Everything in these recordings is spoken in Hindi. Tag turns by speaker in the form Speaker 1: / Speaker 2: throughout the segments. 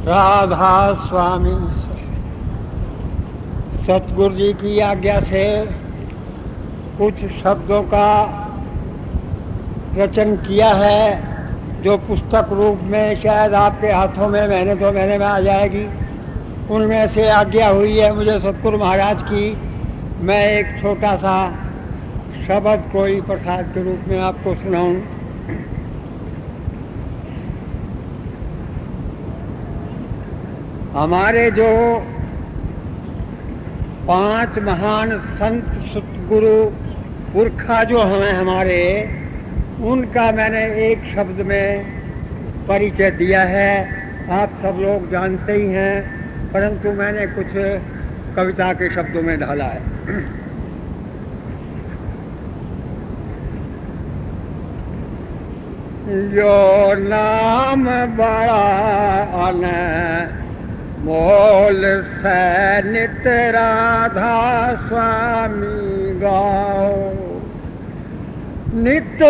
Speaker 1: राधा स्वामी सतगुरु जी की आज्ञा से कुछ शब्दों का रचन किया है, जो पुस्तक रूप में शायद आपके हाथों में महीने 2 महीने में आ जाएगी। उनमें से आज्ञा हुई है मुझे सतगुरु महाराज की, मैं एक छोटा सा शब्द कोई प्रसाद के रूप में आपको सुनाऊं। हमारे जो 5 महान संत सतगुरु पुरखा जो हैं हमारे, उनका मैंने एक शब्द में परिचय दिया है। आप सब लोग जानते ही हैं, परंतु मैंने कुछ कविता के शब्दों में ढाला है। जो नाम बड़ा अनमोल से नित राधा स्वामी गाओ, नित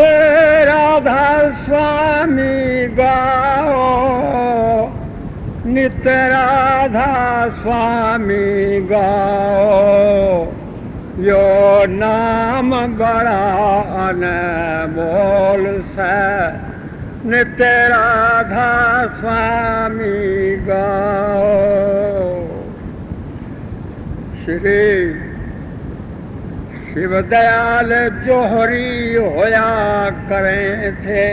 Speaker 1: राधा स्वामी गाओ, नित राधा स्वामी गाओ। यो नाम बड़ा अनमोल से नित राधा स्वामी गाओ। श्री शिव दयाल जोहरी होया करें थे,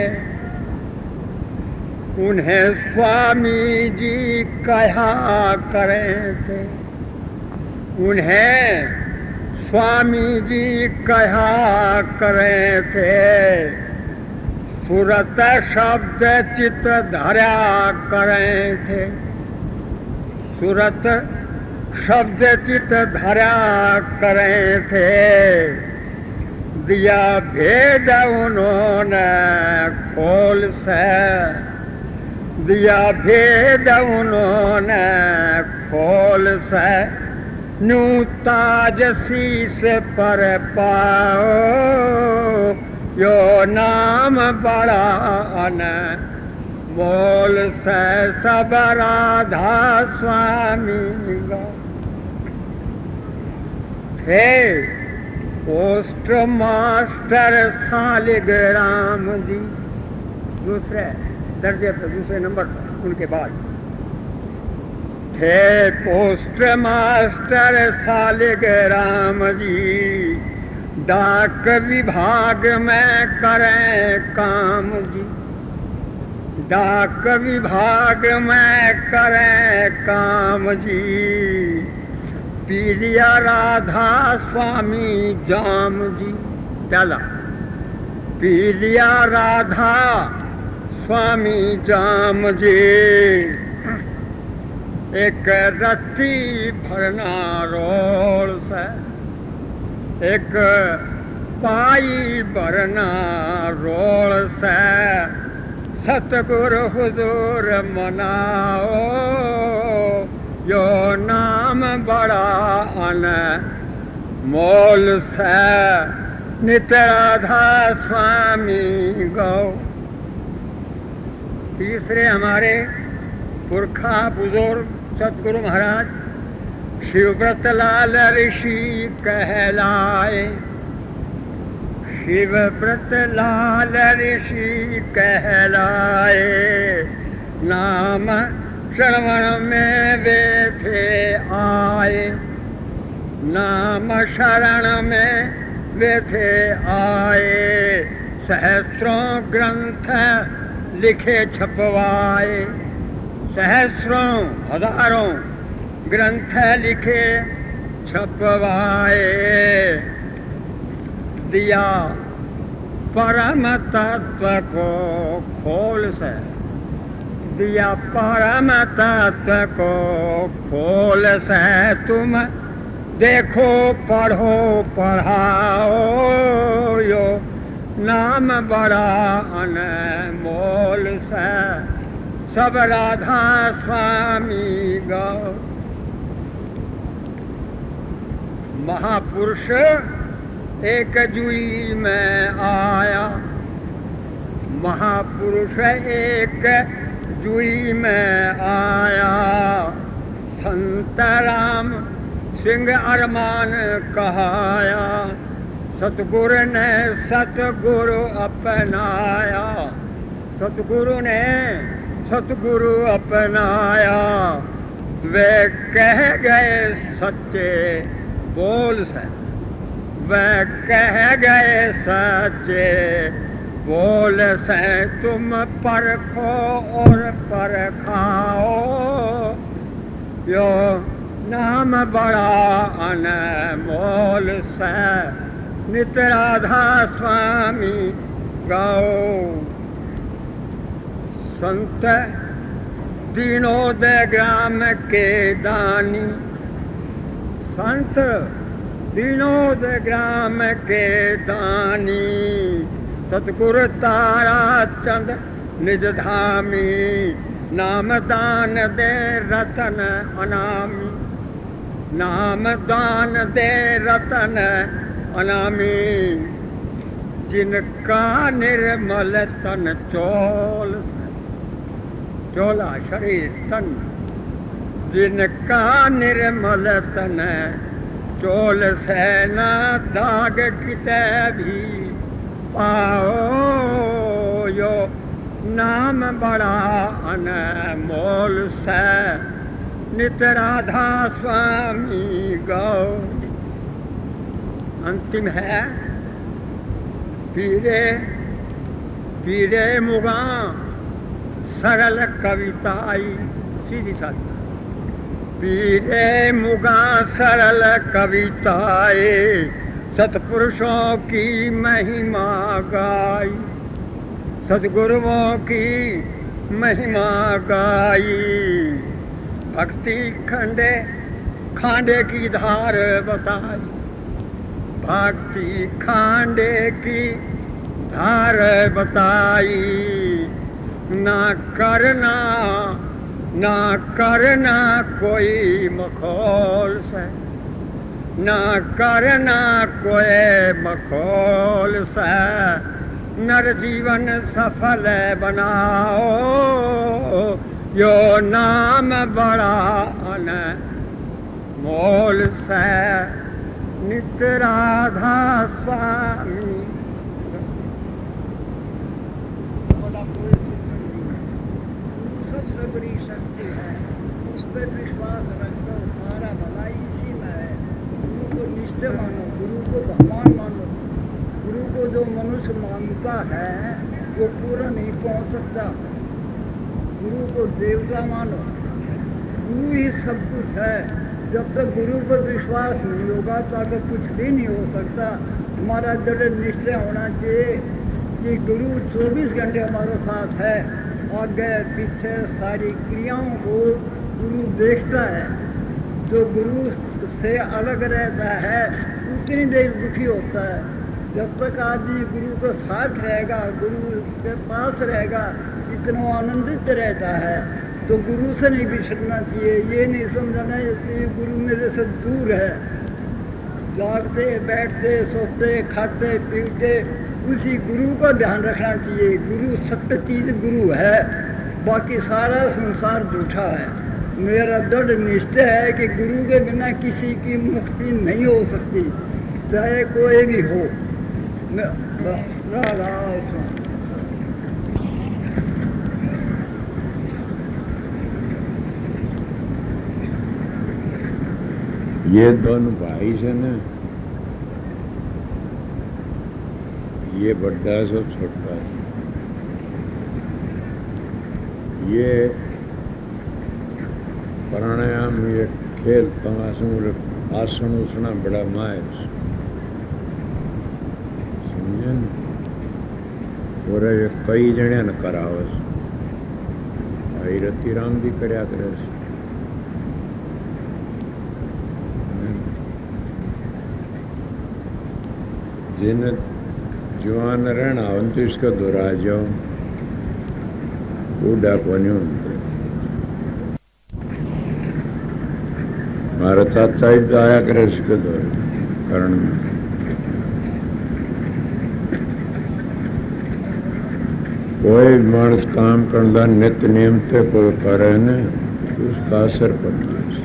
Speaker 1: उन्हें स्वामी जी कहा करें थे, उन्हें स्वामी जी कहा करें थे। सुरत शब्द चित धरा करें थे, सुरत शब्द चित धरा करें थे। दिया भेद उन्होंने खोल से, दिया भेद उन्होंने खोल से। न्यू ताज शीस पर पाओ, यो नाम बड़ा अनमोल से सब राधा स्वामी गाओ। थे पोस्ट मास्टर सालिग्राम जी, दूसरे दर्जे पर, दूसरे नंबर पर उनके बाद थे पोस्ट मास्टर सालिग्राम जी। डाक विभाग में करें काम जी, डाक विभाग में करें काम जी। पी लिया राधा स्वामी जाम जी, चला पी लिया राधा स्वामी जाम जी। एक रत्ती भरना रोल से, एक पाई भरना रोल से। सतगुरु हुजूर मनाओ, यो नाम बड़ा अनमोल से नित राधा स्वामी गाओ। तीसरे हमारे पुरखा बुजुर्ग सतगुरु महाराज शिवव्रत लाल ऋषि कहलाए, शिवव्रत लाल ऋषि कहलाए। नाम श्रवण में वे थे आए, नाम शरण में वे थे आए। सहस्रों ग्रंथ लिखे छपवाए, सहस्रों हजारों ग्रंथ लिखे छपवाए। दिया परम तत्व को खोल से, दिया परम तत्व को खोल से। तुम देखो पढ़ो पढ़ाओ, यो नाम बड़ा अनमोल से सब राधा स्वामी गाओ। महापुरुष एक जुई में आया, महापुरुष एक जुई में आया संत राम सिंह अरमान कहाया। सतगुरु ने सतगुरु अपनाया, सतगुरु ने सतगुरु अपनाया। वे कह गए सच्चे बोल से, वे कह गए सच्चे बोल से। तुम परखो और परखाओ, यो नाम बड़ा अनमोल से। नित राधा स्वामी गाओ। संत दीनोदय ग्राम के दानी, संत दीनोदय ग्राम के दानी। सतगुरु तारा चंद निज धामी, नाम दान दे रतन अनामी, नाम दान दे रतन अनामी। जिनका निर्मल तन चोल, चोला शरीर तन, जिनका निर्मल तन चोल से न दाग किते भी पाओ। यो नाम बड़ा अनमोल से। नित राधा स्वामी गौ। अंतिम है पीरे पीरे मुगा सरल कविता आई, सीधी साधी। पीरे मुगा सरल कविताए, सतपुरुषों की महिमा गाई, सदगुरुओं की महिमा गाई। भक्ति खंडे खांडे की धार बताई, भक्ति खांडे की धार बताई। ना करना ना करना कोई मखौल से, ना करना कोई मखौल से। नर जीवन सफल बनाओ, यो नाम बड़ा अनमोल से। नित राधा स्वामी। सबसे बड़ी शक्ति है, उस पर विश्वास रखो, सारा भलाई इसी में है। गुरु को निश्चय मानो, गुरु को भगवान मानो। गुरु को जो मनुष्य मानता है वो पूरा नहीं पहुंच सकता। गुरु को देवता मानो, गुरु ही सब कुछ है। जब तक गुरु पर विश्वास नहीं होगा तो आगे कुछ भी नहीं हो सकता। हमारा दृढ़ निश्चय होना चाहिए कि गुरु 24 घंटे हमारे साथ है। आगे पीछे सारी क्रियाओं को गुरु देखता है। जो गुरु से अलग रहता है उतनी देर दुखी होता है। जब तक आदमी गुरु के साथ रहेगा, गुरु के पास रहेगा, इतना आनंदित रहता है। तो गुरु से नहीं बिछड़ना चाहिए। ये नहीं समझना चाहिए गुरु मेरे से दूर है। जागते बैठते सोते खाते पीते उसी गुरु का ध्यान रखना चाहिए। गुरु सत्य चीज गुरु है, बाकी सारा संसार झूठा है। मेरा दृढ़ निश्चय है कि गुरु के बिना किसी की मुक्ति नहीं हो सकती, चाहे कोई भी हो। राधा स्वामी।
Speaker 2: ये दोनों भाई से न, ये बड़ा सो छोटा सा, ये प्राणायाम ये खेल तमाशों आसन उसना बड़ा माहिर समझे न। और ये कई जने न करावस। भाई रतिराम भी करया करे। जिन जवान रहना हो तो इसका दोहरा जाओ, बूढ़ा को नहीं होते। हमारा चाचा ही आया करे इसके दोहरे कारण में। कोई मानस काम करना नित नियम ते कोई करे न उसका असर पड़ता है।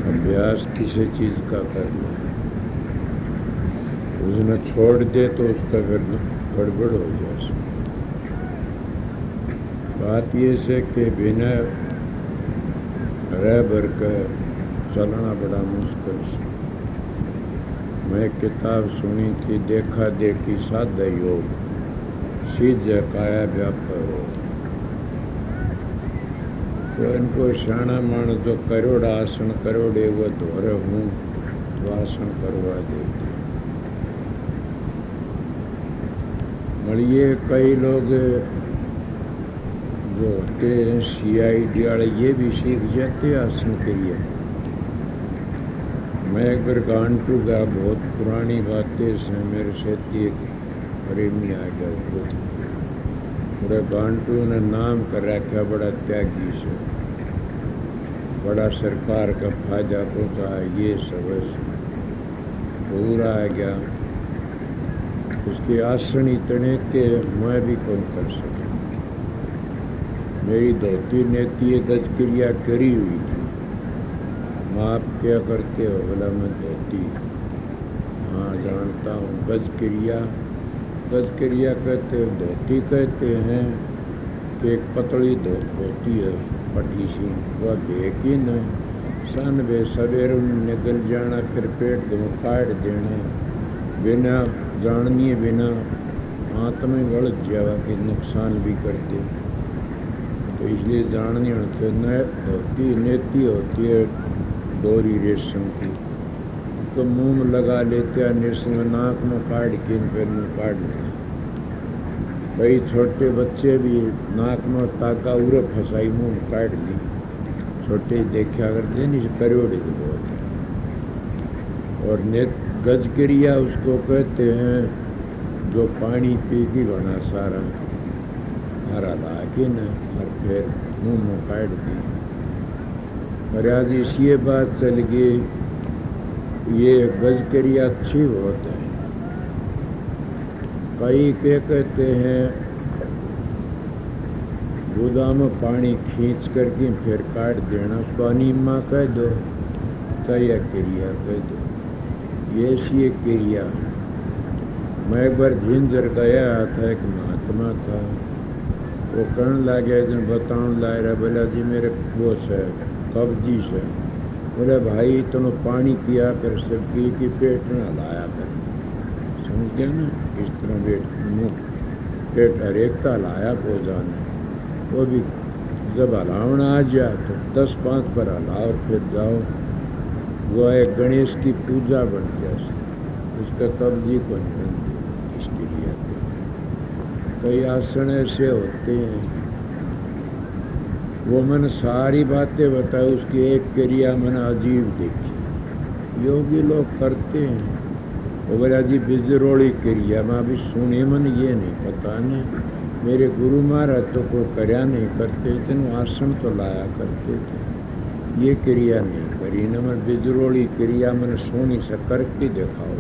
Speaker 2: अभ्यास किसी चीज का करना, उसने छोड़ दे तो उसका फिर गड़बड़ हो जाए। बात ये है कि बिना रह भर कर चलना बड़ा मुश्किल है। मैं किताब सुनी थी, देखा देखी साधा योग, सीधे काया व्यापार हो। तो इनको शाना मानस जो करोड़ आसन करोड़े वो धोरे हूँ तो आसन करवा देते। मलिए कई लोग जो होते हैं CID वाले, ये भी सीख जाते आसन के लिए। मैं एक बार गांटू गया, बहुत पुरानी बातें से मेरे से प्रेमी आ गया। पूरे गांटू ने नाम कर रखा बड़ा त्यागी से, बड़ा सरकार का फायदा होता है, ये सब पूरा आ गया। उसके आसन इतने के मैं भी कौन कर सका। मेरी धोती नेती गज क्रिया करी हुई थी। आप क्या करते हो? बोला मैं धोती। हाँ जानता हूँ। गज क्रिया कहते हैं, धोती कहते हैं कि एक पतली धोती है पटी सी, वह बेकी न सन बे सवेरे निकल जाना, फिर पेट दो काट देना, बिना जाननी बिना हाथ में गलत जावा के नुकसान भी करते। तो इसलिए जाननी होती न धोती नेती होती है डोरी रेशम की, तो मुंह में लगा लेते हैं, निश्चित नाक में काट के फिर मुँह काट लेते। कई छोटे बच्चे भी नाक में ताका उरे फंसाई मुँह काट ली, छोटे देखा करते नहीं करोड़े के बहुत। और गज क्रिया उसको कहते हैं जो पानी पी की बना सारा हरा ला के न और फिर मुँह में काट दी। और आज इसी बात चल गई, ये गज क्रिया अच्छी होता है। कई क्या कहते हैं गोदा में पानी खींच करके फिर काट देना, पानी माँ कह दो तया क्रिया कह दो, ये सी क्रिया। मैं एक बार झिंझर गया था, एक महात्मा था, वो कहने लगे जन बताने ला रहा, बोला जी मेरे वो से कब्जी से। बोले भाई तुम पानी पिया कर सबकी कि पेट न लाया कर। समझ गया ना? इस तरह पेट हरेक का लाया हो जाना, वो भी जब हलावना आ जाए तो 10-5 पर हलाओ और फिर जाओ। वो एक गणेश की पूजा बन गया, उसका कब्जी को नहीं बनती। इसके लिए कई आसन ऐसे होते हैं। वो मैंने सारी बातें बताई, उसकी एक क्रिया मैंने अजीब देखी। योगी लोग करते हैं, वो बोला जी बिजरोड़ी क्रिया, मैं अभी सुने मन ये नहीं पता नहीं। मेरे गुरु महाराज तो कोई कर्या नहीं करते थे, आसन तो लाया करते थे, ये क्रिया नहीं करी न। मैं बिजरोड़ी क्रिया मैंने सोनी से करके दिखाओ।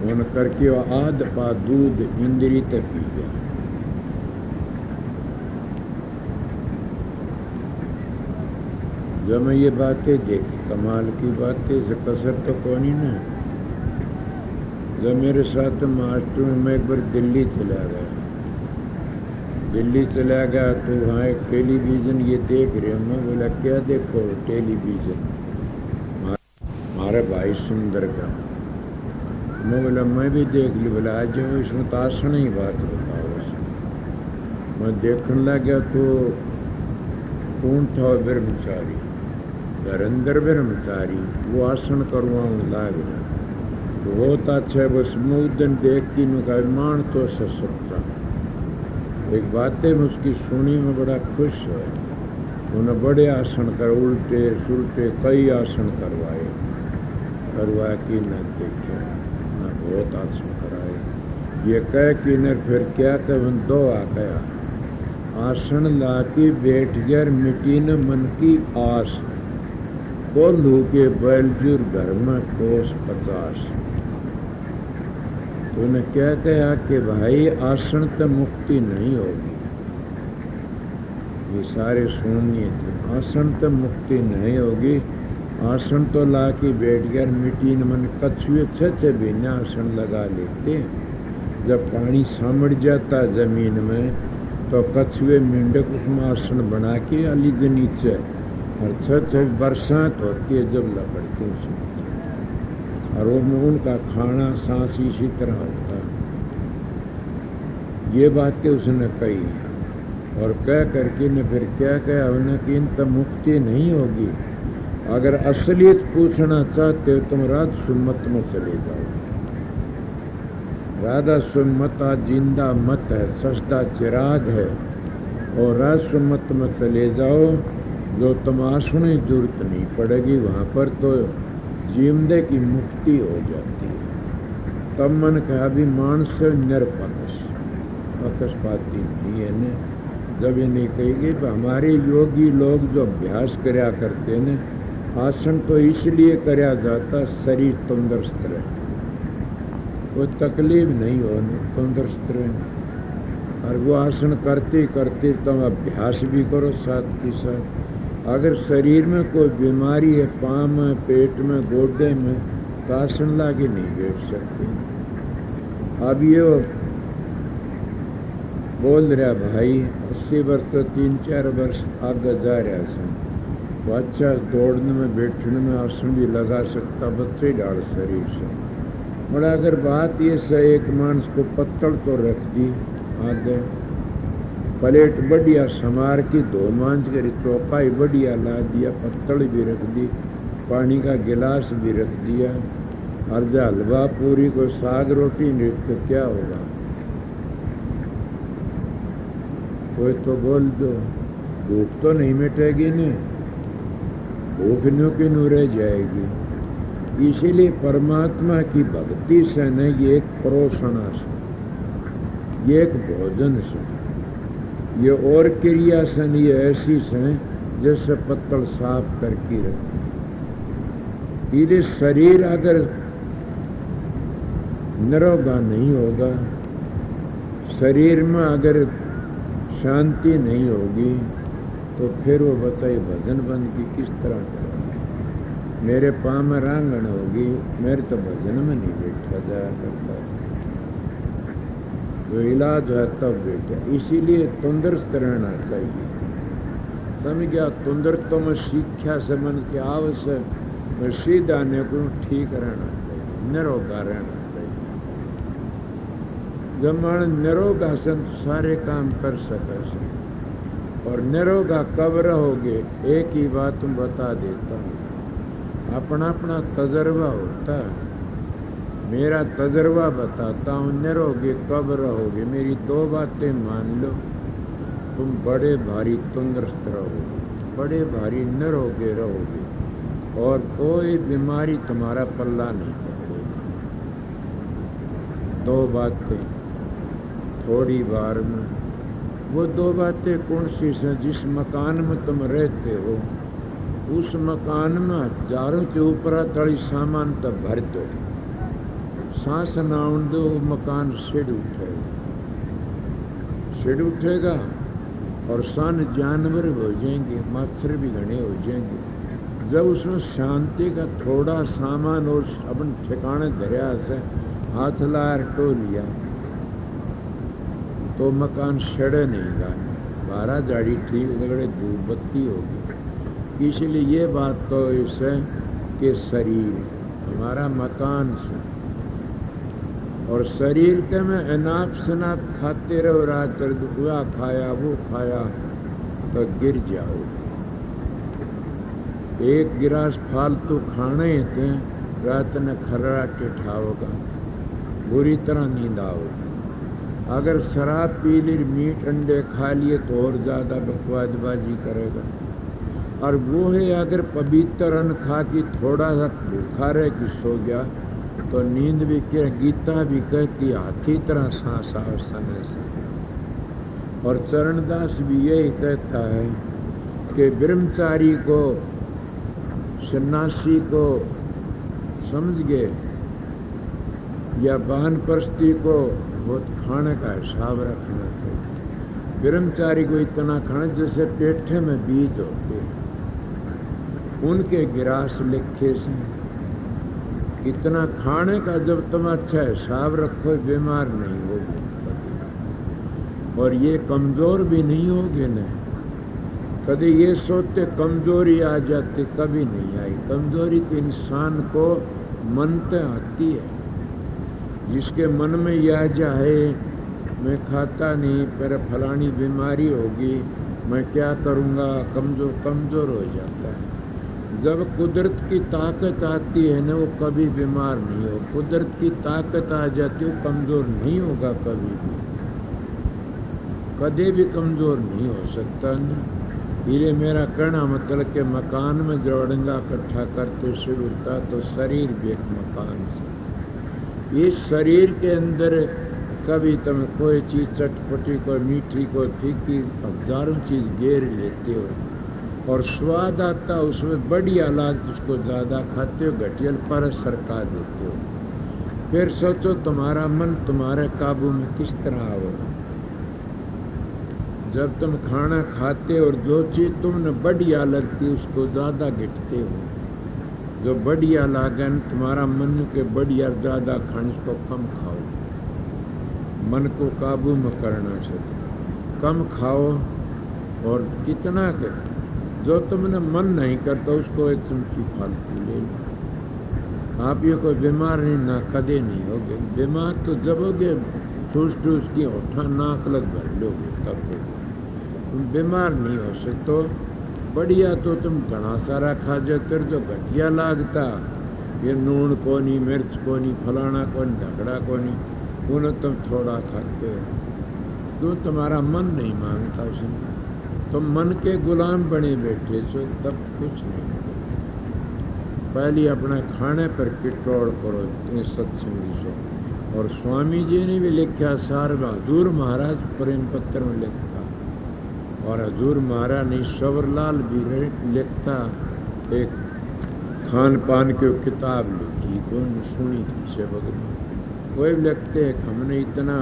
Speaker 2: उन्होंने करके आध पा दूध इंद्री तक पी गया। जब मैं ये बातें देखी, कमाल की बातें से कसर तो कौन ही ना। जब मेरे साथ मास्टर में मैं एक बार दिल्ली चला गया तो वहाँ एक टेलीविज़न ये देख रहे हैं। मैं बोला क्या देखो? टेलीविज़न हमारे भाई सुंदर का। मैं बोला मैं भी देख ली। बोला आज इसमें तो आसन ही बात बताओ। मैं देखने लगा तो कौन था? ब्रह्मचारी, धरंदर ब्रह्मचारी, वो आसन करवाने लाग रहा। बहुत अच्छा है। बस मुदन देख की नुका मान तो सकता। एक बातें में उसकी सुनी में बड़ा खुश है। उन्हें बड़े आसन कर, उल्टे सुलटे कई आसन करवाए कि न देखे न बहुत आसन कराए। ये कह कि न फिर क्या कह दो आ गया आसन ला के बैठ गया, मिट्टी न मन की आस, कोल्हू के बैलजुर घर में कोस 50। तो उन्हें क्या कहा कि भाई आसन तो मुक्ति नहीं होगी। ये सारे सुनिए थे, आसन तो मुक्ति नहीं होगी। आसन तो ला के बैठ गया, मिट्टी न मन कछुए छे बिना आसन लगा लेते। जब पानी समड़ जाता जमीन में तो कछुए मेंढक उसमें आसन बना के अली के नीचे, और छह बरसात होती है जब लपड़ते उसमें, और वो उनका खाना सांस इसी तरह होता है। ये बातें उसने कही, और कह करके ने फिर क्या कहा उन्हें कि इन तो मुक्ति नहीं होगी। अगर असलियत पूछना चाहते हो तुम राधा सुन्नत में चले जाओ। राधा सुन्नत जिंदा मत है, सस्ता चिराग है, और राधा सुन्नत में चले जाओ जो तुम आसने की जरूरत नहीं पड़ेगी। वहाँ पर तो जीवंदे की मुक्ति हो जाती है। तब मन कहा भी मानस निरपकस पक्षपाती नहीं है न। जब ये नहीं कहेगी तो हमारे योगी लोग जो अभ्यास करया करते न, आसन तो इसलिए करया जाता शरीर तंदुरुस्त रहे, कोई तकलीफ नहीं हो, तंदुरुस्त रहे। और वो आसन करते करते तुम अभ्यास भी करो साथ के साथ। अगर शरीर में कोई बीमारी है, पाँव में, पेट में, गोडे में, तो आसन लाके नहीं बैठ सकते। अब ये बोल रहा भाई 80 वर्ष तो 3-4 वर्ष आगे जा रहा सन, तो अच्छा दौड़ने में बैठने में आसन भी लगा सकता, बच्चे डाल शरीर से। बड़ा अगर बात ये से एक मानस को पत्तल तो रख दी आगे, प्लेट बढ़िया समार की, 2 मांझ कर चौपाई बढ़िया ला दिया, पत्तल भी रख दी, पानी का गिलास भी रख दिया, और जो हलवा पूरी को साग रोटी नृत्य तो क्या होगा? कोई तो बोल दो, भूख तो नहीं मिटेगी न, भूख न्यू की नू रह जाएगी। इसीलिए परमात्मा की भक्ति से न ये एक परोसना से, ये एक भोजन से, ये और क्रिया से नहीं, ये ऐसी से जैसे पत्तल साफ करके रखे। ये शरीर अगर निरोगा नहीं होगा, शरीर में अगर शांति नहीं होगी, तो फिर वो बताइए भजन बंद की किस तरह करें? मेरे पाँव में रांगण होगी, मेरे तो भजन में नहीं बैठा जाया करता, तो इलाज है तब बैठा। इसीलिए तंदुरुस्त रहना चाहिए। समझ गया? तंदुरुस्त में शिक्षा से मन के आवश्यक सीधा ने को ठीक रहना चाहिए, निरोगा रहना चाहिए। जब मन निरोगा से सारे काम कर सके। और निरोगा कब रहोगे? एक ही बात तुम बता देता हूँ, अपना अपना तजर्बा होता है। मेरा तजर्बा बताता हूँ, निरोगे कब रहोगे? मेरी 2 बातें मान लो, तुम बड़े भारी तंदुरुस्त रहोगे, बड़े भारी निरोगे रहोगे, और कोई बीमारी तुम्हारा पल्ला नहीं पकड़ेगी। 2 बातें थोड़ी बार में। वो 2 बातें कौन सी हैं? जिस मकान में तुम रहते हो उस मकान में हजारों के ऊपर तड़ी सामान तो भर दो, सांस ना उड़ दो, मकान सिड़ उठेगा, सिड़ उठेगा, और सन जानवर हो जाएंगे, मच्छर भी घने हो जाएंगे। जब उसमें शांति का थोड़ा सामान और अपन ठिकाने धरिया से हाथ लार टो लिया, तो मकान सड़े नहीं गा, 12 जाड़ी ठीक लगड़े, धूप बत्ती होगी। इसलिए ये बात तो इसे कि शरीर हमारा मकान से, और शरीर के में अनाप शनाप खाते रहो, रात हुआ खाया वो खाया तो गिर जाओ। एक गिलास फालतू खाने थे, रात ने खर्राटे ठाओगा, बुरी तरह नींद आओगी। अगर शराब पी ली, मीट अंडे खा लिए तो और ज्यादा बकवादबाजी करेगा। और वो है अगर पवित्र अन्न खा के थोड़ा सा भूखा रह कि सो गया, तो नींद भी क्या, गीता भी कहती हाथी तरह सांस आओ समय से। और चरणदास भी यही कहता है कि ब्रह्मचारी को, सन्यासी को, समझ गए, या वानप्रस्थी को बहुत खाने का हिसाब रखना चाहिए। ब्रह्मचारी को इतना खाना जैसे पेठे में बीज होते, उनके गिरास लिखे से इतना खाने का जब तुम अच्छा हिसाब रखो, बीमार नहीं होगे और ये कमजोर भी नहीं होगे न। कभी ये सोचते कमजोरी आ जाती, कभी नहीं आई। कमजोरी तो इंसान को मन पे आती है। जिसके मन में यह जाए मैं खाता नहीं, पर फलानी बीमारी होगी, मैं क्या करूँगा, कमजोर हो जाता है। जब कुदरत की ताकत आती है ना, वो कभी बीमार नहीं हो। कुदरत की ताकत आ जाती है, वो कमजोर नहीं होगा कभी भी कमजोर नहीं हो सकता ना। ये मेरा कहना मतलब कि मकान में जोड़ंगा इकट्ठा करते शुरू होता तो शरीर भी एक मकान से। इस शरीर के अंदर कभी तुम कोई चीज़ चटपटी, कोई मीठी, कोई फीकी, हजारों चीज़ घेर लेते हो और स्वाद आता उसमें बढ़िया लाग, उसको ज़्यादा खाते हो, घटियल पर सरका देते हो। फिर सोचो तुम्हारा मन तुम्हारे काबू में किस तरह आओ। जब तुम खाना खाते और जो चीज़ तुमने बढ़िया लगती उसको ज़्यादा गिटते हो। जो बढ़िया लागन तुम्हारा मन के बढ़िया ज़्यादा खाने को कम खाओ। मन को काबू में करना चाहिए, कम खाओ और कितना कर। जो तुमने मन नहीं करता उसको एक चमची फालतू ले लो। आप ये कोई बीमार नहीं, ना कदे नहीं होगे। बीमार तो जब होगे ठूस ठूस की होठा नाक लग भर लोगे तब हो। तुम बीमार नहीं हो सकते। बढ़िया तो तुम घना सारा खा जाते, जो घटिया लागता ये नून को नहीं, मिर्च को नहीं, फलाना को नहीं, ढगड़ा को नहीं, उन्हें तुम थोड़ा खाते हो। तो तुम्हारा मन नहीं मांगता उसने, तुम मन के गुलाम बने बैठे सो, तब कुछ नहीं। पहले अपना खाने पर किटोड़ करो इतने सत्संगी से। और स्वामी जी ने भी लिखा, सार हजूर महाराज प्रेम पत्र में लिखता, और हजूर महाराज ने सवरलाल भी लिखता, एक खान पान की किताब लिखी, कौन सुनी थी से बगल। वही लिखते हैं हमने इतना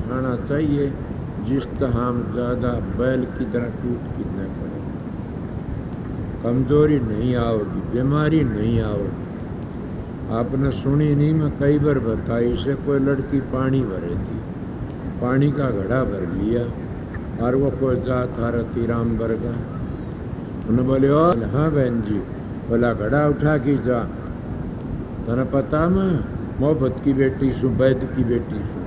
Speaker 2: खाना चाहिए जिस तरह हम ज़्यादा बैल की तरह टूट की न पड़े। कमजोरी नहीं आओगी, बीमारी नहीं आओगी। आपने सुनी नहीं, मैं कई बार बताई से। कोई लड़की पानी भरे थी, पानी का घड़ा भर लिया और वो कोई जात आ रही राम बरगा। उन्होंने बोले और हाँ बहन जी, बोला घड़ा उठा की जा, तेरा पता मैं मोहब्बत की बेटी सू, वैद की बेटी सू।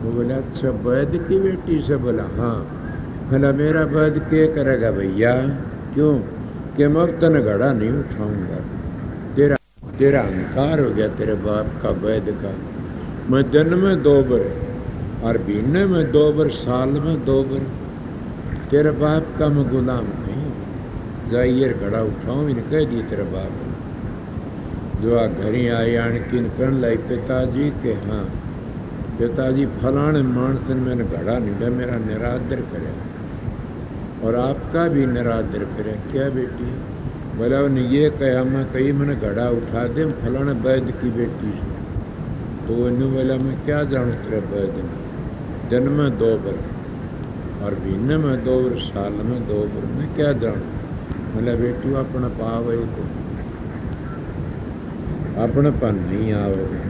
Speaker 2: वो बोला अच्छा वैद की बेटी से? बोला हाँ। बोला मेरा वैद क्या करेगा भैया? क्यों? कि मैं तन घड़ा नहीं उठाऊंगा, तेरा अहंकार हो गया तेरे बाप का वैद का। मैं दिन में 2 बार और महीने में 2 बार, साल में 2 बार, तेरे बाप का मैं गुलाम नहीं। जाइए घड़ा उठाऊं, इन्हें कह दिए तेरे बाप। जो आ घरी आए आणकिन कन लाई पिताजी के, हाँ पिताजी फलाने मानस ने मैंने घड़ा निड़ा मेरा निरादर करे और आपका भी निरादर करे। क्या बेटी? बोला उन्हें ये कहा, मैं कही मैंने घड़ा उठा दे फलाने वैद की बेटी से। तो इन्हें बोला मैं क्या जानू तेरे वैद में, दिन में 2 बार और महीने में 2 बार, साल में 2 बार, मैं क्या जानू। बोला बेटी अपना पावे तो अपनपन नहीं आओगे।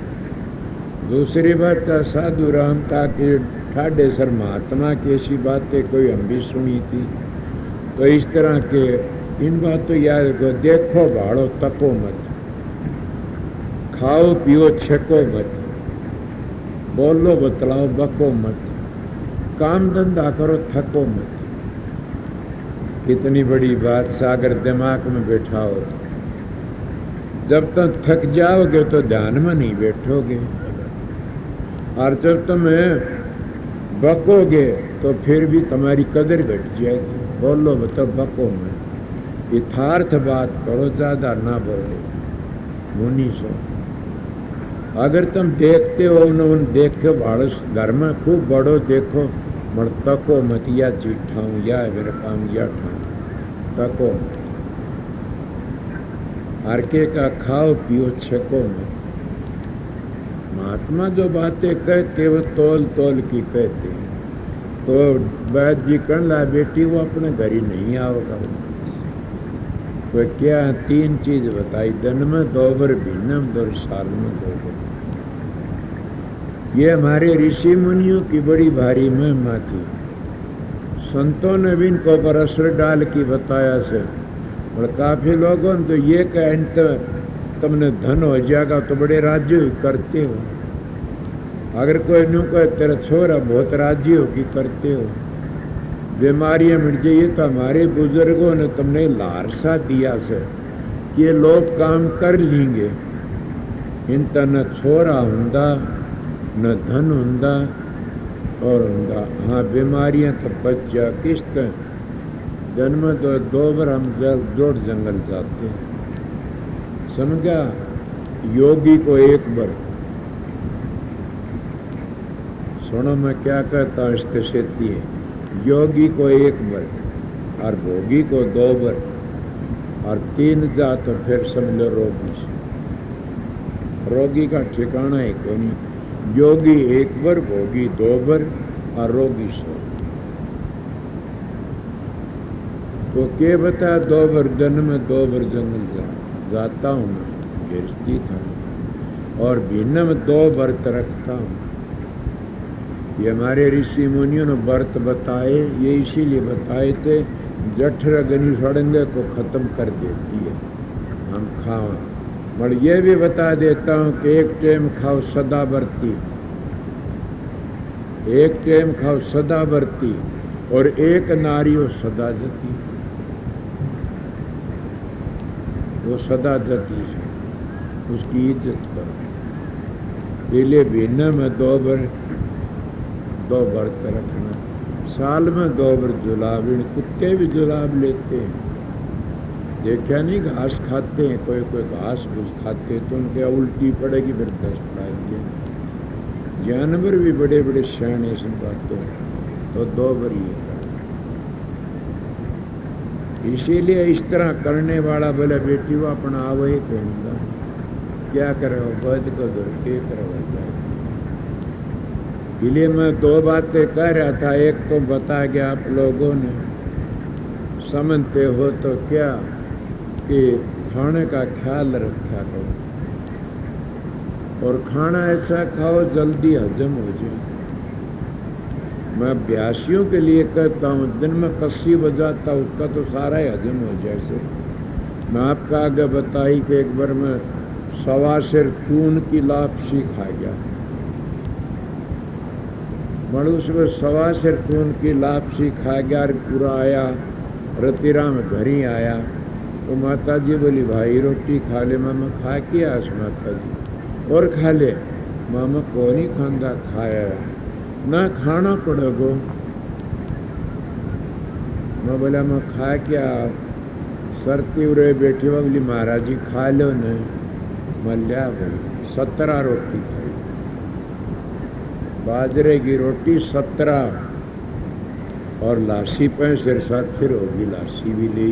Speaker 2: दूसरी बात साधु राम का कि ठाडे सर महात्मा की ऐसी बातें कोई हम भी सुनी थी। तो इस तरह के इन बातों याद रखो। देखो भाड़ो तको मत, खाओ पियो छको मत, बोलो बतलाओ बको मत, काम धंधा करो थको मत। कितनी बड़ी बात सागर दिमाग में बैठा हो। जब तक थक जाओगे तो ध्यान में नहीं बैठोगे, और जब तुम बकोगे तो फिर भी तुम्हारी कदर घट जाएगी। बोलो बताओ बको मत, यथार्थ बात करो, ज्यादा ना बोलो। मुनि सो अगर तुम देखते हो उन देखो भाड़स घर में खूब बड़ो देखो, मर तको मत, या चिट्ठाऊं या मेरे काम या ठाऊं, तको मत। हर के का खाओ पियो छको मत। महात्मा जो बातें कहते वो तोल तोल की कहते हैं। तो वैद्य जी कहने लगा बेटी वो अपने घर ही नहीं आओगा। वो क्या 3 चीज बताई, दिन में 2 बार भिन्नम 2 साल में 2 बार। ये हमारे ऋषि मुनियों की बड़ी भारी महिमा थी। संतों ने भी इनको पर असर डाल की बताया से, और काफी लोगों ने तो ये कह तुमने धन हो जाएगा तो बड़े राज्य करते हो। अगर कोई न्यू कहे तेरा छोरा बहुत राज्य हो कि करते हो। बीमारियां मिट जाइए तो हमारे बुजुर्गों ने तुमने लारसा दिया से कि ये लोग काम कर लेंगे। इनका न छोरा हुंदा न धन हुंदा और हुंदा। हाँ बीमारियां तो बच जा किस्त जन्म तो 2 बार हम जोड़ जंगल जाते हैं। समझा? योगी को 1 बार। सुनो मैं क्या कहता हूँ इसके सेती है। योगी को 1 बार और भोगी को 2 बार और 3 जा तो फिर समझ लो रोगी। रोगी का ठिकाना है कोई नहीं। योगी 1 बार, भोगी 2 बार और रोगी 100। तो क्या बता 2 बार जन्म में 2 बार जंगल जाता हूँ मैं, गिरती था और भिन्न में 2 व्रत रखता हूँ। ये हमारे ऋषि मुनियों ने व्रत बताए, ये इसीलिए बताए थे जठर अग्नि सड़ंगे को खत्म कर देती है हम खाओ। मगर ये भी बता देता हूँ कि 1 टाइम खाओ सदा व्रती, 1 टाइम खाओ सदा व्रती और 1 नारी हो सदा जती। वो सदा जती है, उसकी इज्जत करो। इसलिए भिन्न में 2 बार 2 व्रत रखना। साल में 2 बार जुलाब। कुत्ते भी जुलाब लेते हैं, देखा नहीं? घास खाते हैं, कोई कोई घास घुस खाते तो उनके उल्टी पड़ेगी फिर 10 पड़ेंगे। जानवर भी बड़े बड़े सियाने से बातों तो 2 बार ये। इसीलिए इस तरह करने वाला बोले बेटी वो अपना आवो ही कहूँगा क्या करे बद को दूर के करवा जाए। इसलिए मैं 2 बातें कह रहा था। एक तो बता गया आप लोगों ने समझते हो तो क्या कि खाने का ख्याल रखा करो और खाना ऐसा खाओ जल्दी हजम हो जाए। मैं अभ्यासियों के लिए कहता हूँ दिन में 80 बजाता उसका तो सारा ही हजम हो जाए। मैं आपका आगे बताई कि एक बार मैं 1.25 सेर चून की लापसी खा गया। मैं उसमें 1.25 सेर चून की लापसी खा गया और पूरा आया रतीरा में घर ही आया तो माता जी बोली भाई रोटी खा ले। मामा खा के आस माता जी और खा ले। मामा को नहीं खांदा खाया ना खाना पड़ेगो। मैं बोला मैं खा क्या सरती उरे बैठी बोली महाराज जी खा लो न। मैं लिया भाई 17 रोटी खाई, बाजरे की रोटी 17 और लासी 65 फिर होगी। लासी भी ली,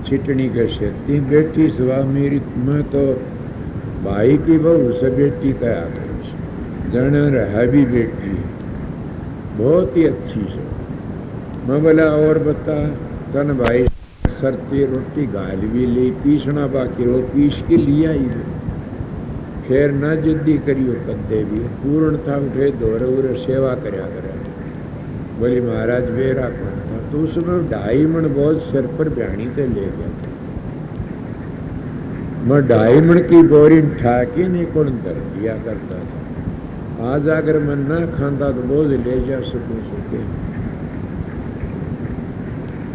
Speaker 2: छिटनी के सेती बेटी सुबह मेरी। मैं तो भाई की बहू से बेटी कहा जन रहा भी बेटी बहुत ही अच्छी से। मैं बोला और बता तन भाई सरती रोटी गाल भी ली, पीसना बाकी रो पीस के लिया ही फिर न जिद्दी करियो कदे भी पूर्ण था उठे दौरे उरे सेवा करया करे। बोली महाराज मेरा कौन था तो उसमें 2.5 मन बहुत सिर पर बयानी से ले गया। मैं 2.5 मन की बोरी ठा के नहीं कौन दर दिया करता था। आज अगर मैं न खांदा तो बोझ ले जा सकूं सके।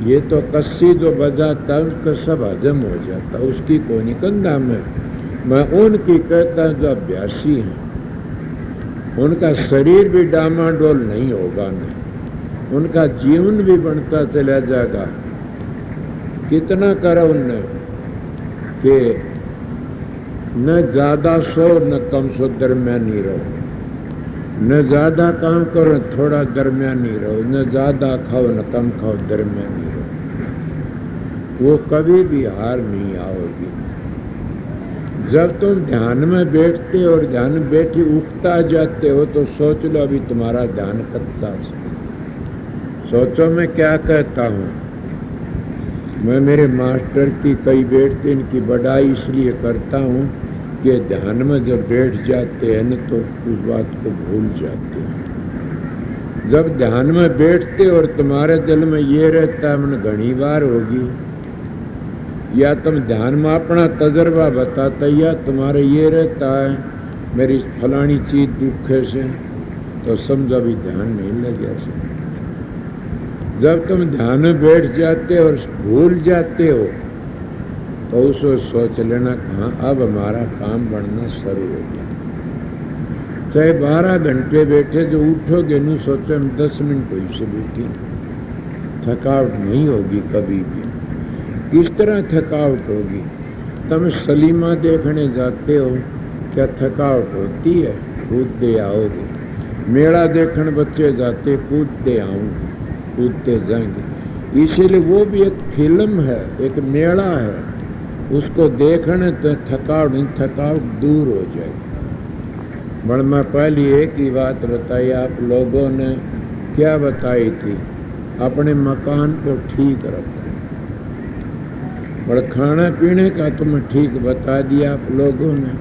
Speaker 2: ये तो कस्सी जो बजाता उसका सब हजम हो जाता, उसकी कोई कंधा में। मैं उनकी कहता जो अभ्यासी हैं उनका शरीर भी डामाडोल नहीं होगा न उनका जीवन भी बनता चला जाएगा। कितना करा उनने कि न ज्यादा सो न कम सो दरमियानी रहो, न ज्यादा काम करो थोड़ा दरमियानी रहो, न ज्यादा खाओ न कम खाओ दरमियानी रहो। वो कभी भी हार नहीं आओगी। जब तुम ध्यान में बैठते और ध्यान में बैठे उगता जाते हो तो सोच लो अभी तुम्हारा ध्यान कच्चा है। सोचो मैं क्या कहता हूँ। मैं मेरे मास्टर की कई बैठते इनकी बड़ाई इसलिए करता हूँ कि ध्यान में जब बैठ जाते हैं न तो उस बात को भूल जाते हैं। जब ध्यान में बैठते और तुम्हारे दिल में ये रहता है मन घनी बार होगी, या तुम ध्यान में अपना तजर्बा बताता या तुम्हारे ये रहता है मेरी फलानी चीज दुखे से, तो समझो अभी ध्यान नहीं लगे से। जब तुम ध्यान में बैठ जाते और भूल जाते हो तो उसको सोच लेना कहाँ अब हमारा काम बढ़ना शुरू हो गया। चाहे 12 घंटे बैठे जो उठोगे नहीं सोचो हम 10 मिनट हुई से बैठी, थकावट नहीं होगी कभी भी। किस तरह थकावट होगी? तुम सलीमा देखने जाते हो, क्या थकावट होती है? कूदते आओगे। मेला देखने बच्चे जाते, कूदते आओगे, कूदते जाएंगे। इसीलिए वो भी एक फिल्म है, एक मेला है, उसको देखने तो थकावट दूर हो जाएगी। बड़ मैं पहली एक ही बात बताई, आप लोगों ने क्या बताई थी? अपने मकान को ठीक रखो। और खाना पीने का तुम्हें ठीक बता दिया आप लोगों ने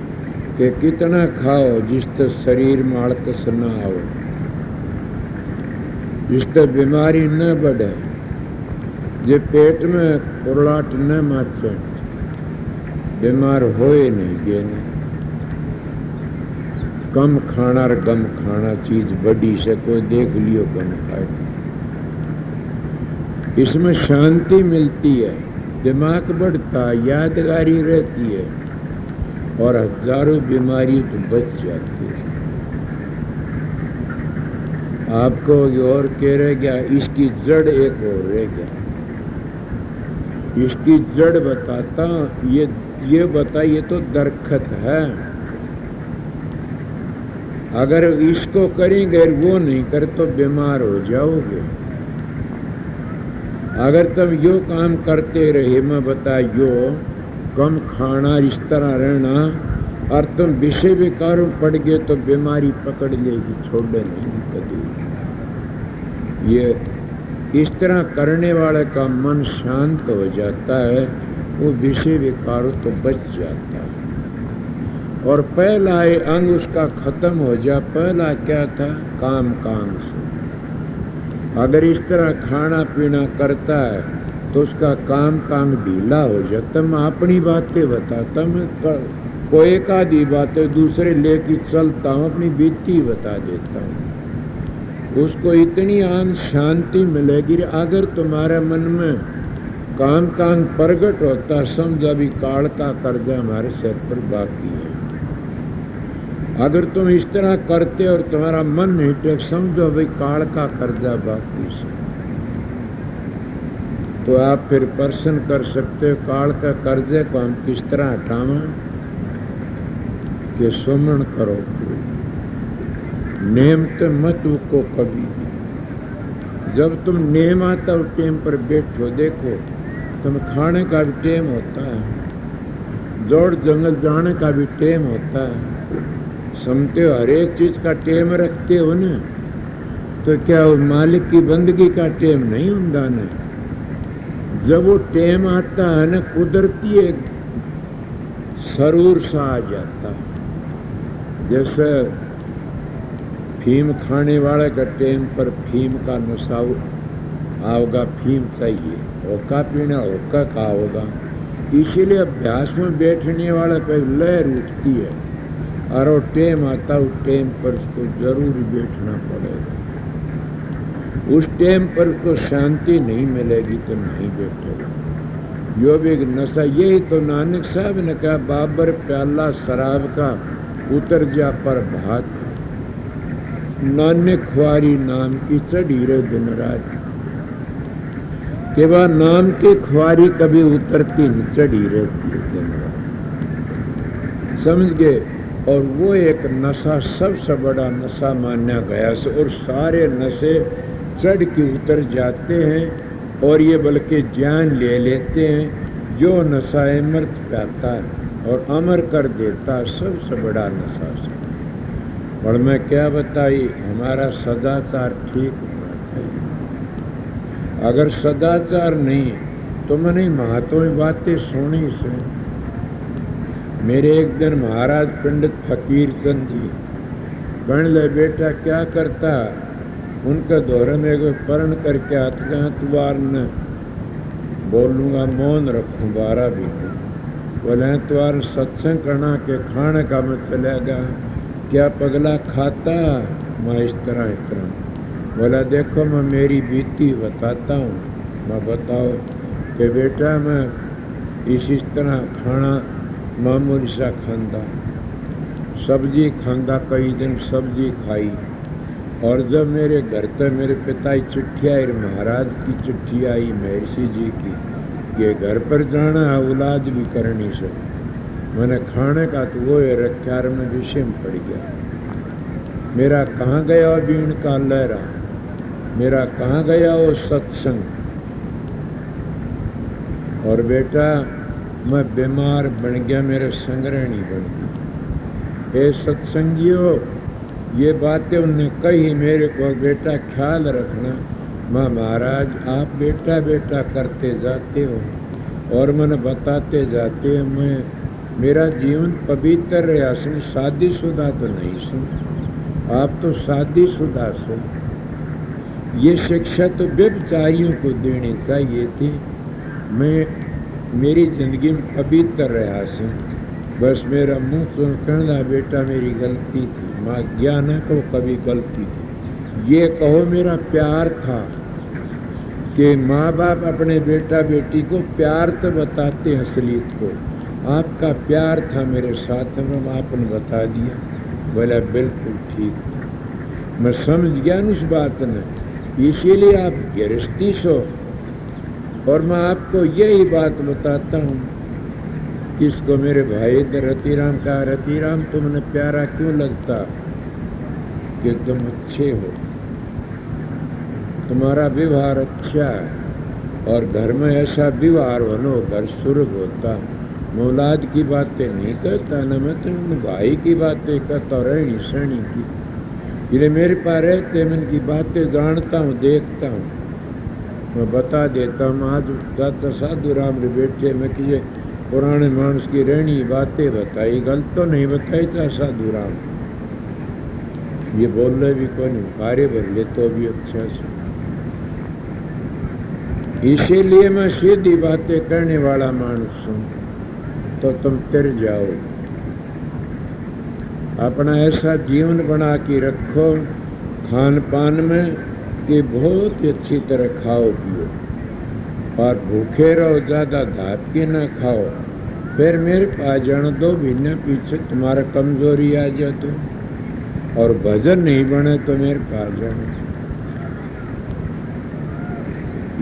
Speaker 2: कि कितना खाओ जिससे शरीर में आलस न आओ, जिससे बीमारी न बढ़े, जे पेट में कुरलाट न माचे, बीमार होए नहीं गे नहीं। कम खाना और गम खाना चीज बड़ी से कोई देख लियो कम खाए। इसमें शांति मिलती है, दिमाग बढ़ता, यादगारी रहती है और हजारों बीमारी तो बच जाती है। आपको और कह रह गया, इसकी जड़ एक और रह गया। इसकी जड़ बताता, ये बताइए तो दरखत है। अगर इसको करेंगे वो नहीं कर तो बीमार हो जाओगे। अगर तुम यो काम करते रहे, मैं बता यो कम खाना, इस तरह रहना, और तुम विषय विकारों पड़ गए तो बीमारी पकड़ लेगी, छोड़े नहीं कभी। ये इस तरह करने वाले का मन शांत हो जाता है, वो विषय विकारों तो बच जाता है। और पहला ये अंग उसका खत्म हो जा। पहला क्या था? काम कांग से। अगर इस तरह खाना पीना करता है तो उसका काम कांग ढीला हो जाता। मैं अपनी बातें बताता, मैं कोई एक आधी बातें दूसरे लेके चलता हूँ, अपनी बीती बता देता हूँ। उसको इतनी आन शांति मिलेगी। अगर तुम्हारे मन में काम कांग प्रगट होता, समझ अभी काल का कर्जा हमारे सिर पर बाकी है। अगर तुम इस तरह करते और तुम्हारा मन नहीं टेक, समझो भाई काल का कर्जा बाकी से, तो आप फिर प्रश्न कर सकते हो काल का कर्जे को हम किस तरह हटावें? कि सुमन करो, नेम तो मत को कभी। जब तुम नेम आता उस टेम पर बैठो, देखो तुम खाने का भी टेम होता है, दौड़ जंगल जाने का भी टेम होता है, समझते हो? हर एक चीज का टेम रखते हो ना, तो क्या वो मालिक की बंदगी का टेम नहीं होता ना? जब वो टेम आता है ना, कुदरती एक सरूर सा आ जाता है। जैसे फीम खाने वाले का टेम पर फीम का नशा आओगा, फीम चाहिए, ओका पीना ओका का होगा। इसीलिए अभ्यास में बैठने वाला पर लहर उठती है और वो टेम आता, उस टेम पर उसको जरूर बैठना पड़ेगा। उस टेम पर उसको शांति नहीं मिलेगी तो नहीं बैठेगा। यो भी एक नशा। यही तो नानक साहब ने कहा, बाबर प्याला शराब का उतर जा पर भात, नानक ख्वारी नाम की चढ़ी रे दिन रात। के बाद नाम की ख्वारी कभी उतरती नहीं, चढ़ी रहती है दिन रात। समझ गए? और वो एक नशा सबसे बड़ा नशा माना गया से, और सारे नशे चढ़ के उतर जाते हैं और ये बल्कि जान ले लेते हैं। जो नशा है मृत पाता है और अमर कर देता सबसे बड़ा नशा से। और मैं क्या बताई, हमारा सदाचार ठीक होना चाहिए। अगर सदाचार नहीं तो मैंने महत्वपूर्ण बातें सुनी से। मेरे एक दिन महाराज पंडित फकीर चंद जी बन ले बेटा क्या करता, उनका दौरे में कोई परण करके आते तुआर न बोलूँगा मौन रखूँ 12 भी बोले तुआर सत्संग करना के खाने का मैं चलेगा क्या पगला खाता। मैं इस तरह बोला देखो मैं मेरी बीती बताता हूँ। मैं बताओ कि बेटा मैं इस तरह खाना मामूली सा खांदा, सब्जी खांदा, कई दिन सब्जी खाई। और जब मेरे घर तक मेरे पिता की चिट्ठी आई, महाराज की चिट्ठी आई महर्षि जी की, ये घर पर जाना है औलाद भी करनी से, मैंने खाने का तो वो रख्यार में विषय में पड़ गया। मेरा कहाँ गया बीण का लहरा, मेरा कहाँ गया वो सत्संग। और बेटा मैं बीमार बन गया, मेरे संग्रहणी बन गई। हे सत्संगियों, ये बातें उन्होंने कही मेरे को, बेटा ख्याल रखना। माँ महाराज आप बेटा बेटा करते जाते हो और मैंने बताते जाते हो, मैं मेरा जीवन पवित्र रहा सुन, शादीशुदा तो नहीं सुन, आप तो शादीशुदा सुन। ये शिक्षा तो व्यभिचारियों को देनी चाहिए थी। मैं मेरी जिंदगी में पवित्र रहा सुन, बस मेरा मुंह सुन कहना बेटा मेरी गलती थी। माँ ज्ञान है तो कभी गलती थी, ये कहो मेरा प्यार था कि माँ बाप अपने बेटा बेटी को प्यार तो बताते हैं असलियत को। आपका प्यार था मेरे साथ में, आपने बता दिया। बोला बिल्कुल ठीक, मैं समझ गया उस बात ने, इसीलिए आप गृहस्थी सो। और मैं आपको यही बात बताता हूँ, किसको मेरे भाई रतिराम का, रतिराम तुमने प्यारा क्यों लगता कि तुम अच्छे हो, तुम्हारा व्यवहार अच्छा है और घर में ऐसा व्यवहार बनो घर स्वर्ग होता। मौलाद की बातें नहीं करता ना, मैं तो भाई की बातें करता रहनी सहनी की। ये मेरे पास रहते मैं इनकी बातें जानता हूँ, देखता हूँ, मैं बता देता हूँ। आज दाता साधु राम रे बैठे मैं किसी पुराने मानस की रहनी बातें बताई, गलत तो नहीं बताई था साधु राम, ये बोल रहे भी कोई नहीं, कार्य भर ले तो भी अच्छा से। इसीलिए मैं सीधी बातें करने वाला मानुस हूँ, तो तुम तिर जाओ। अपना ऐसा जीवन बना के रखो खान पान में कि बहुत ही अच्छी तरह खाओ पियो और भूखे रहो, ज़्यादा धाप के ना खाओ। फिर मेरे पास जान दो महीने पीछे तुम्हारा कमजोरी आ जाए तो, और भजन नहीं बने तो मेरे पास जाना।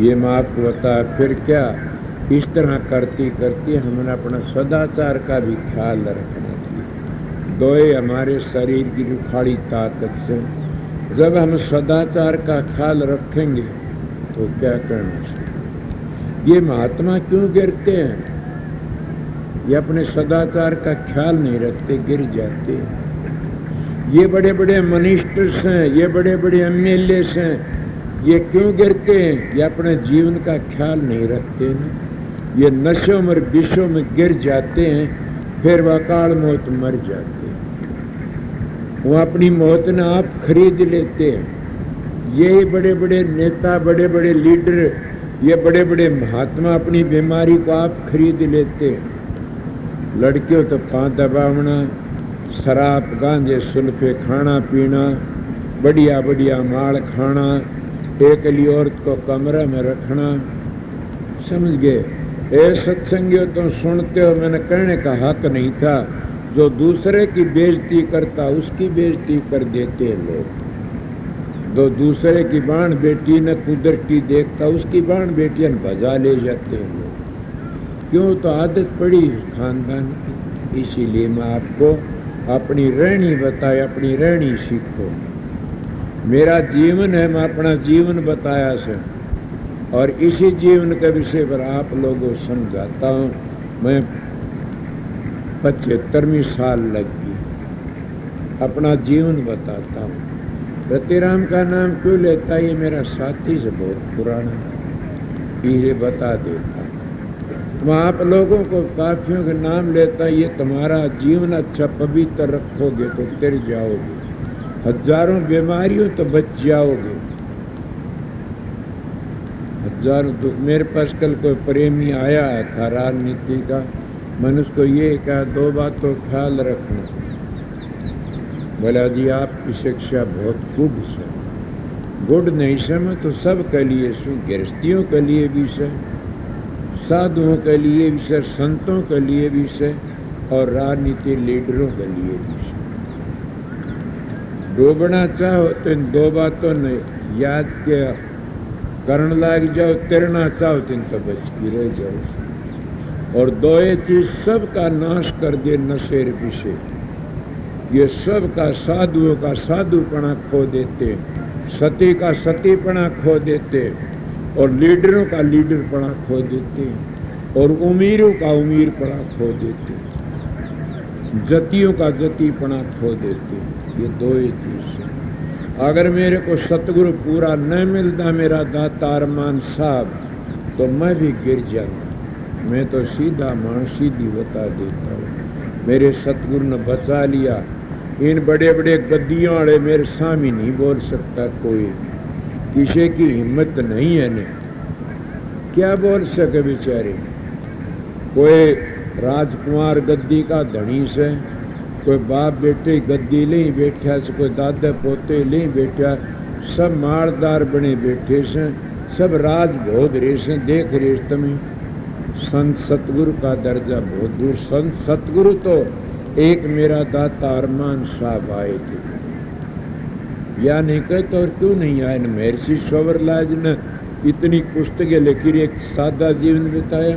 Speaker 2: ये मैं आपको बता, फिर क्या इस तरह करती करती हमें अपना सदाचार का भी ख्याल रखना चाहिए। दोए हमारे शरीर की रुखाड़ी ताकत से जब हम सदाचार का ख्याल रखेंगे तो क्या करना चाहिए। ये महात्मा क्यों गिरते हैं, ये अपने सदाचार का ख्याल नहीं रखते, गिर जाते। ये बड़े बड़े मिनिस्टर्स हैं, ये बड़े बड़े एमएलए हैं, ये क्यों गिरते हैं, ये अपने जीवन का ख्याल नहीं रखते हैं। ये नशों में विषयों में गिर जाते हैं, फिर वह अकाल मौत मर जाते हैं। वो अपनी मौत न आप खरीद लेते हैं। ये बड़े बड़े नेता, बड़े बड़े लीडर, ये बड़े बड़े महात्मा अपनी बीमारी को आप खरीद लेते हैं। लड़कियों तो पाँव दबावना, शराब गांजे सुल्फे खाना पीना, बढ़िया बढ़िया माल खाना, एकली औरत को कमरे में रखना। समझ गए। ए सत्संगियों तुम सुनते हो, मैंने कहने का हक नहीं था। जो दूसरे की बेइज्जती करता उसकी बेइज्जती कर देते हैं लोग। जो दूसरे की बाण बेटी न कुदरती देखता उसकी बाण बेटियां भजा ले जाते हैं लोग। क्यों, तो आदत पड़ी खानदान की। इसीलिए मैं आपको अपनी रहनी बताया, अपनी रहनी सीखो। मेरा जीवन है, मैं अपना जीवन बताया से, और इसी जीवन के विषय पर आप लोगों को समझाता हूँ। मैं 75वीं साल लग गई। अपना जीवन बताता हूँ। रतिराम का नाम क्यों लेता, ये मेरा साथी से बहुत पुराना, ये बता देता। तुम आप लोगों को काफियों के नाम लेता, ये तुम्हारा जीवन अच्छा पवित्र रखोगे तो तिर जाओगे, हजारों बीमारियों तो बच जाओगे, हजारों दुख। मेरे पास कल कोई प्रेमी आया था राजनीति का, मैंने उसको ये कहा 2 बात तो ख्याल रखना। बोला जी आपकी शिक्षा बहुत गुड है, गुड नहीं समय तो सब के लिए, गृहस्थियों के लिए भी से, साधुओं के लिए भी से, संतों के लिए भी से, और राजनीति लीडरों के लिए भी से। डूबना चाहो तो इन 2 बातों ने याद किया करण लाग जाओ, तैरना चाहो तो इन तो बच के रह जाओ। और 2 चीज सबका नाश कर दे नशेर विषय, ये सब का साधुओं का साधुपना खो देते, सती का सतीपना खो देते, और लीडरों का लीडरपना खो देते, और उमीरों का उमीरपना खो देते, जतियों का जतीपना खो देते। ये 2 चीज। अगर मेरे को सतगुरु पूरा न मिलता मेरा दाता अरमान साहब, तो मैं भी गिर जाता। मैं तो सीधा मान सीधी बता देता हूँ, मेरे सतगुरु ने बचा लिया। इन बड़े बड़े गद्दियों वाले मेरे सामने नहीं बोल सकता कोई, किसी की हिम्मत नहीं है ने, क्या बोल सके बेचारे। कोई राजकुमार गद्दी का धनी से, कोई बाप बेटे गद्दी ले बैठा से, कोई दादा पोते ले बैठा, सब मारदार बने बैठे से, सब राज भोग रहे से, देख रहे तुम्हें। संत सतगुरु का दर्जा बहुत दूर। संत सतगुरु तो एक मेरा दाता अरमान साहब आए थे, या नहीं कहते और क्यों नहीं आए। न महर्षि शोभरलाल ने इतनी पुस्तकें लिखी, एक सादा जीवन बिताया।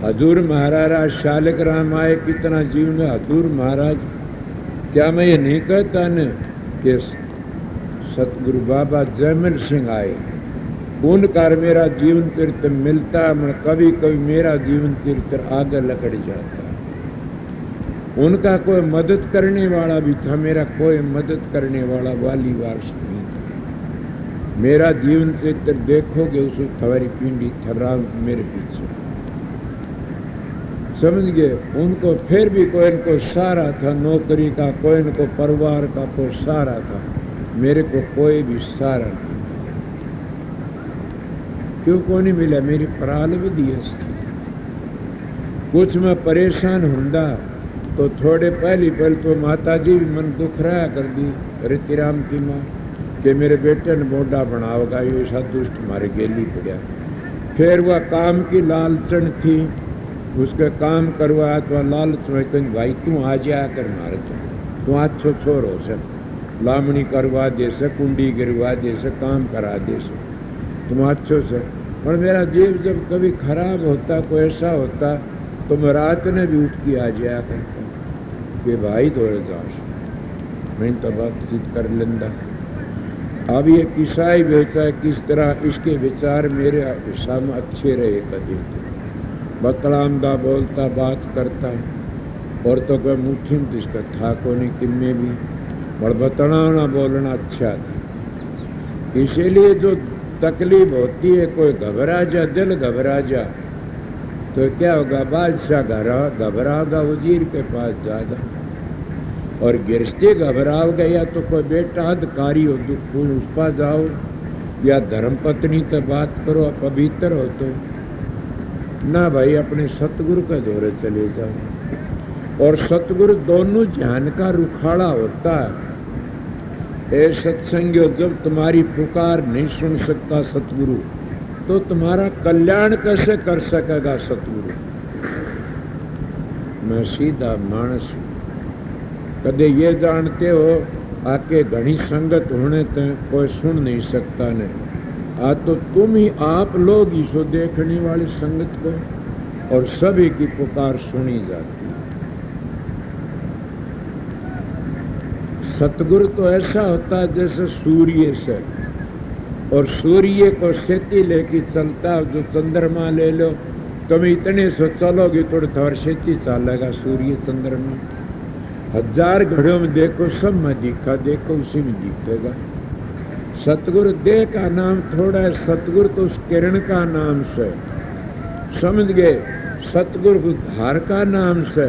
Speaker 2: हजूर महाराज शालिक राम आए, कितना जीवन है हजूर महाराज। क्या मैं ये नहीं कहता न कि सतगुरु बाबा जयमल सिंह आए, उनका मेरा जीवन चरित्र मिलता, मैं कभी कभी मेरा जीवन चरित्र आगे लकड़ जाता। उनका कोई मदद करने वाला भी था, मेरा कोई मदद करने वाला वाली वारस नहीं था। मेरा जीवन चरित्र देखोगे उस थवारी पिंडी थर्राम मेरे पीछे, समझ गए। उनको फिर भी कोई इनको सहारा था, नौकरी का, कोई इनको परिवार का कोई सहारा था, मेरे को कोई भी सहारा नहीं। क्यों को नहीं मिला, मेरी प्रारब्ध है। कुछ मैं परेशान हुंदा तो थोड़े पहले तो माता जी भी मन दुख रहा कर दी, रितिराम की माँ, कि मेरे बेटे ने मोटा बनाओगा, ये ऐसा दुष्ट हमारे गेली पड़ा। फिर वह काम की लालचन थी, उसके काम करवाया तो लालच में कहीं भाई तू आ जाया कर मारे, तू अच्छो छोर हो सक, लामणी करवा दे से, कुंडी गिरवा दे से, काम करा दे से, तुम अच्छो से। और मेरा जीव जब कभी खराब होता, कोई ऐसा होता, तो मैं रात ने भी उठ के आ जाया करता कि भाई थोड़े दास मैं तो बातचीत कर लेंदा। अब ये किस्सा ही बेचा है, किस तरह इसके विचार मेरे सामने अच्छे रहे। कभी बकलामदा बोलता, बात करता, और तो कोई मुट्ठी में इसका था को नहीं किन्ने भी, और बतलाना बोलना अच्छा था। इसीलिए जो तकलीफ होती है, कोई घबरा जा, दिल घबरा जा, तो क्या होगा, बादशाह घबराओगा वजीर के पास जाएगा, और गिरस्ते घबराओगे या तो कोई बेटा अधिकारी हो दुख उस पास जाओ, या धर्मपत्नी से बात करो, पवित्र हो तो ना भाई अपने सतगुरु के दौरे चले जाओ। और सतगुरु दोनों जहान का रुखाड़ा होता है। ए सत्संगियों, जब तुम्हारी पुकार नहीं सुन सकता सतगुरु, तो तुम्हारा कल्याण कैसे कर सकेगा सतगुरु। मैं सीधा मानस हूं, कदे ये जानते हो आके घनी संगत होने ते कोई सुन नहीं सकता ने, आ तो तुम ही आप लोग ही सो देखने वाली संगत को, और सभी की पुकार सुनी जाती। सतगुरु तो ऐसा होता है जैसे सूर्य से, और सूर्य को सेती लेके चलता है। जो चंद्रमा ले लो, तुम इतने सो चलोगे थोड़ी थोड़ खेती चलेगा सूर्य चंद्र में। 1000 घड़ियों में देखो, सब में दिखा, देखो उसी में दिखेगा। सतगुरु देह का नाम थोड़ा है, सतगुरु तो उस किरण का नाम से, समझ गए। सतगुरु धार का नाम से।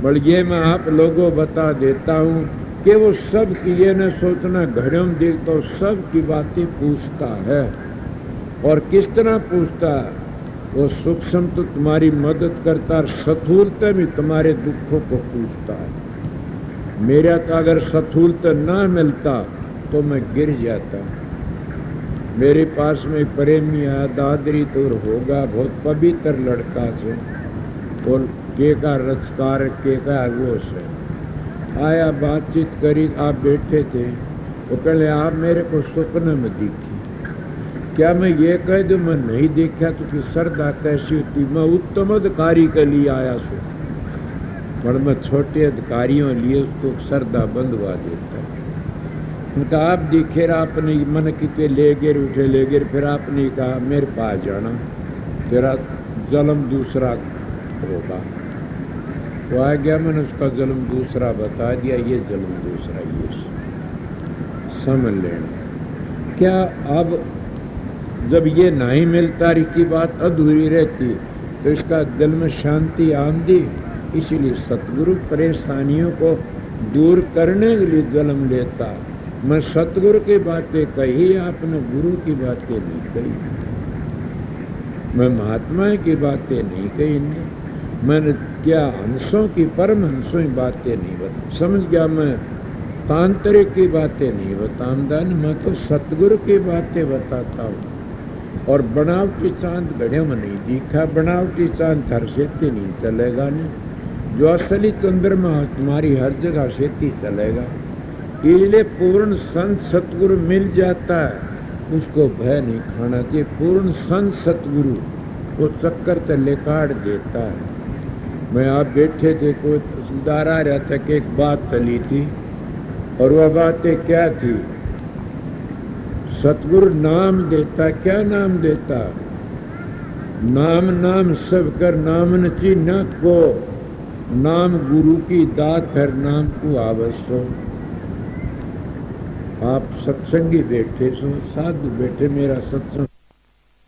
Speaker 2: बल ये मैं आप लोगों बता देता हूँ कि वो सब की ये न सोचना घड़ियों में देखता तो सब की बातें पूछता है। और किस तरह पूछता है? वो सूक्ष्म तो तुम्हारी मदद करता है, स्थूलता में तुम्हारे दुखों को पूछता है। मेरा तो अगर स्थूलता ना मिलता तो मैं गिर जाता। मेरे पास में प्रेमी आया, दादरी दूर होगा, बहुत पवित्र लड़का से, और के का रचकार के का वो से आया, बातचीत करी, आप बैठे थे, वो कहले आप मेरे को सपने में दिखी। क्या मैं ये कह दूं मैं नहीं देखा तो कि श्रद्धा कैसी होती? मैं उत्तम अधिकारी के लिए आया सू, पर मैं छोटे अधिकारियों लिए उसको श्रद्धा बंधवा देता। उनका आप दिखे, आपने मन कितने ले गिर उठे, ले गिर, फिर आपने कहा मेरे पास जाना, तेरा जन्म दूसरा होगा। तो आ गया, मैंने उसका जन्म दूसरा बता दिया, ये जन्म दूसरा, ये समझ लेना। क्या अब जब ये नहीं मिलता रही की बात अधूरी रहती तो इसका दिल में शांति आमदी। इसीलिए सतगुरु परेशानियों को दूर करने के लिए जन्म लेता। मैं सतगुरु की बातें कही, आपने गुरु की बातें नहीं कही। मैं महात्मा की बातें नहीं कही, मैंने क्या हंसों की, परम हंसों की बातें नहीं बता, समझ गया। मैं तांत्रिक की बातें नहीं बताऊंगा, मैं तो सतगुरु की बातें बताता हूँ। और बनावटी चांद घड़ियों में नहीं दिखा, बनावटी चांद हर सेती नहीं चलेगा नहीं। जो असली चंद्रमा तुम्हारी हर जगह सेती चलेगा। इसलिए पूर्ण संत सतगुरु मिल जाता है, उसको भय नहीं खाना चाहिए। पूर्ण संत सतगुरु वो चक्कर तो लेकाड़ देता है। मैं आप बैठे थे, कोई तहसीलदार आ रहा था कि एक बात चली थी, और वह बातें क्या थी? सतगुरु नाम देता, क्या नाम देता? नाम नाम सब कर नाम न चिन्ह को, नाम गुरु की दात हर नाम को आवश्यो। आप सत्संगी बैठे सो, साधु बैठे, मेरा सत्संग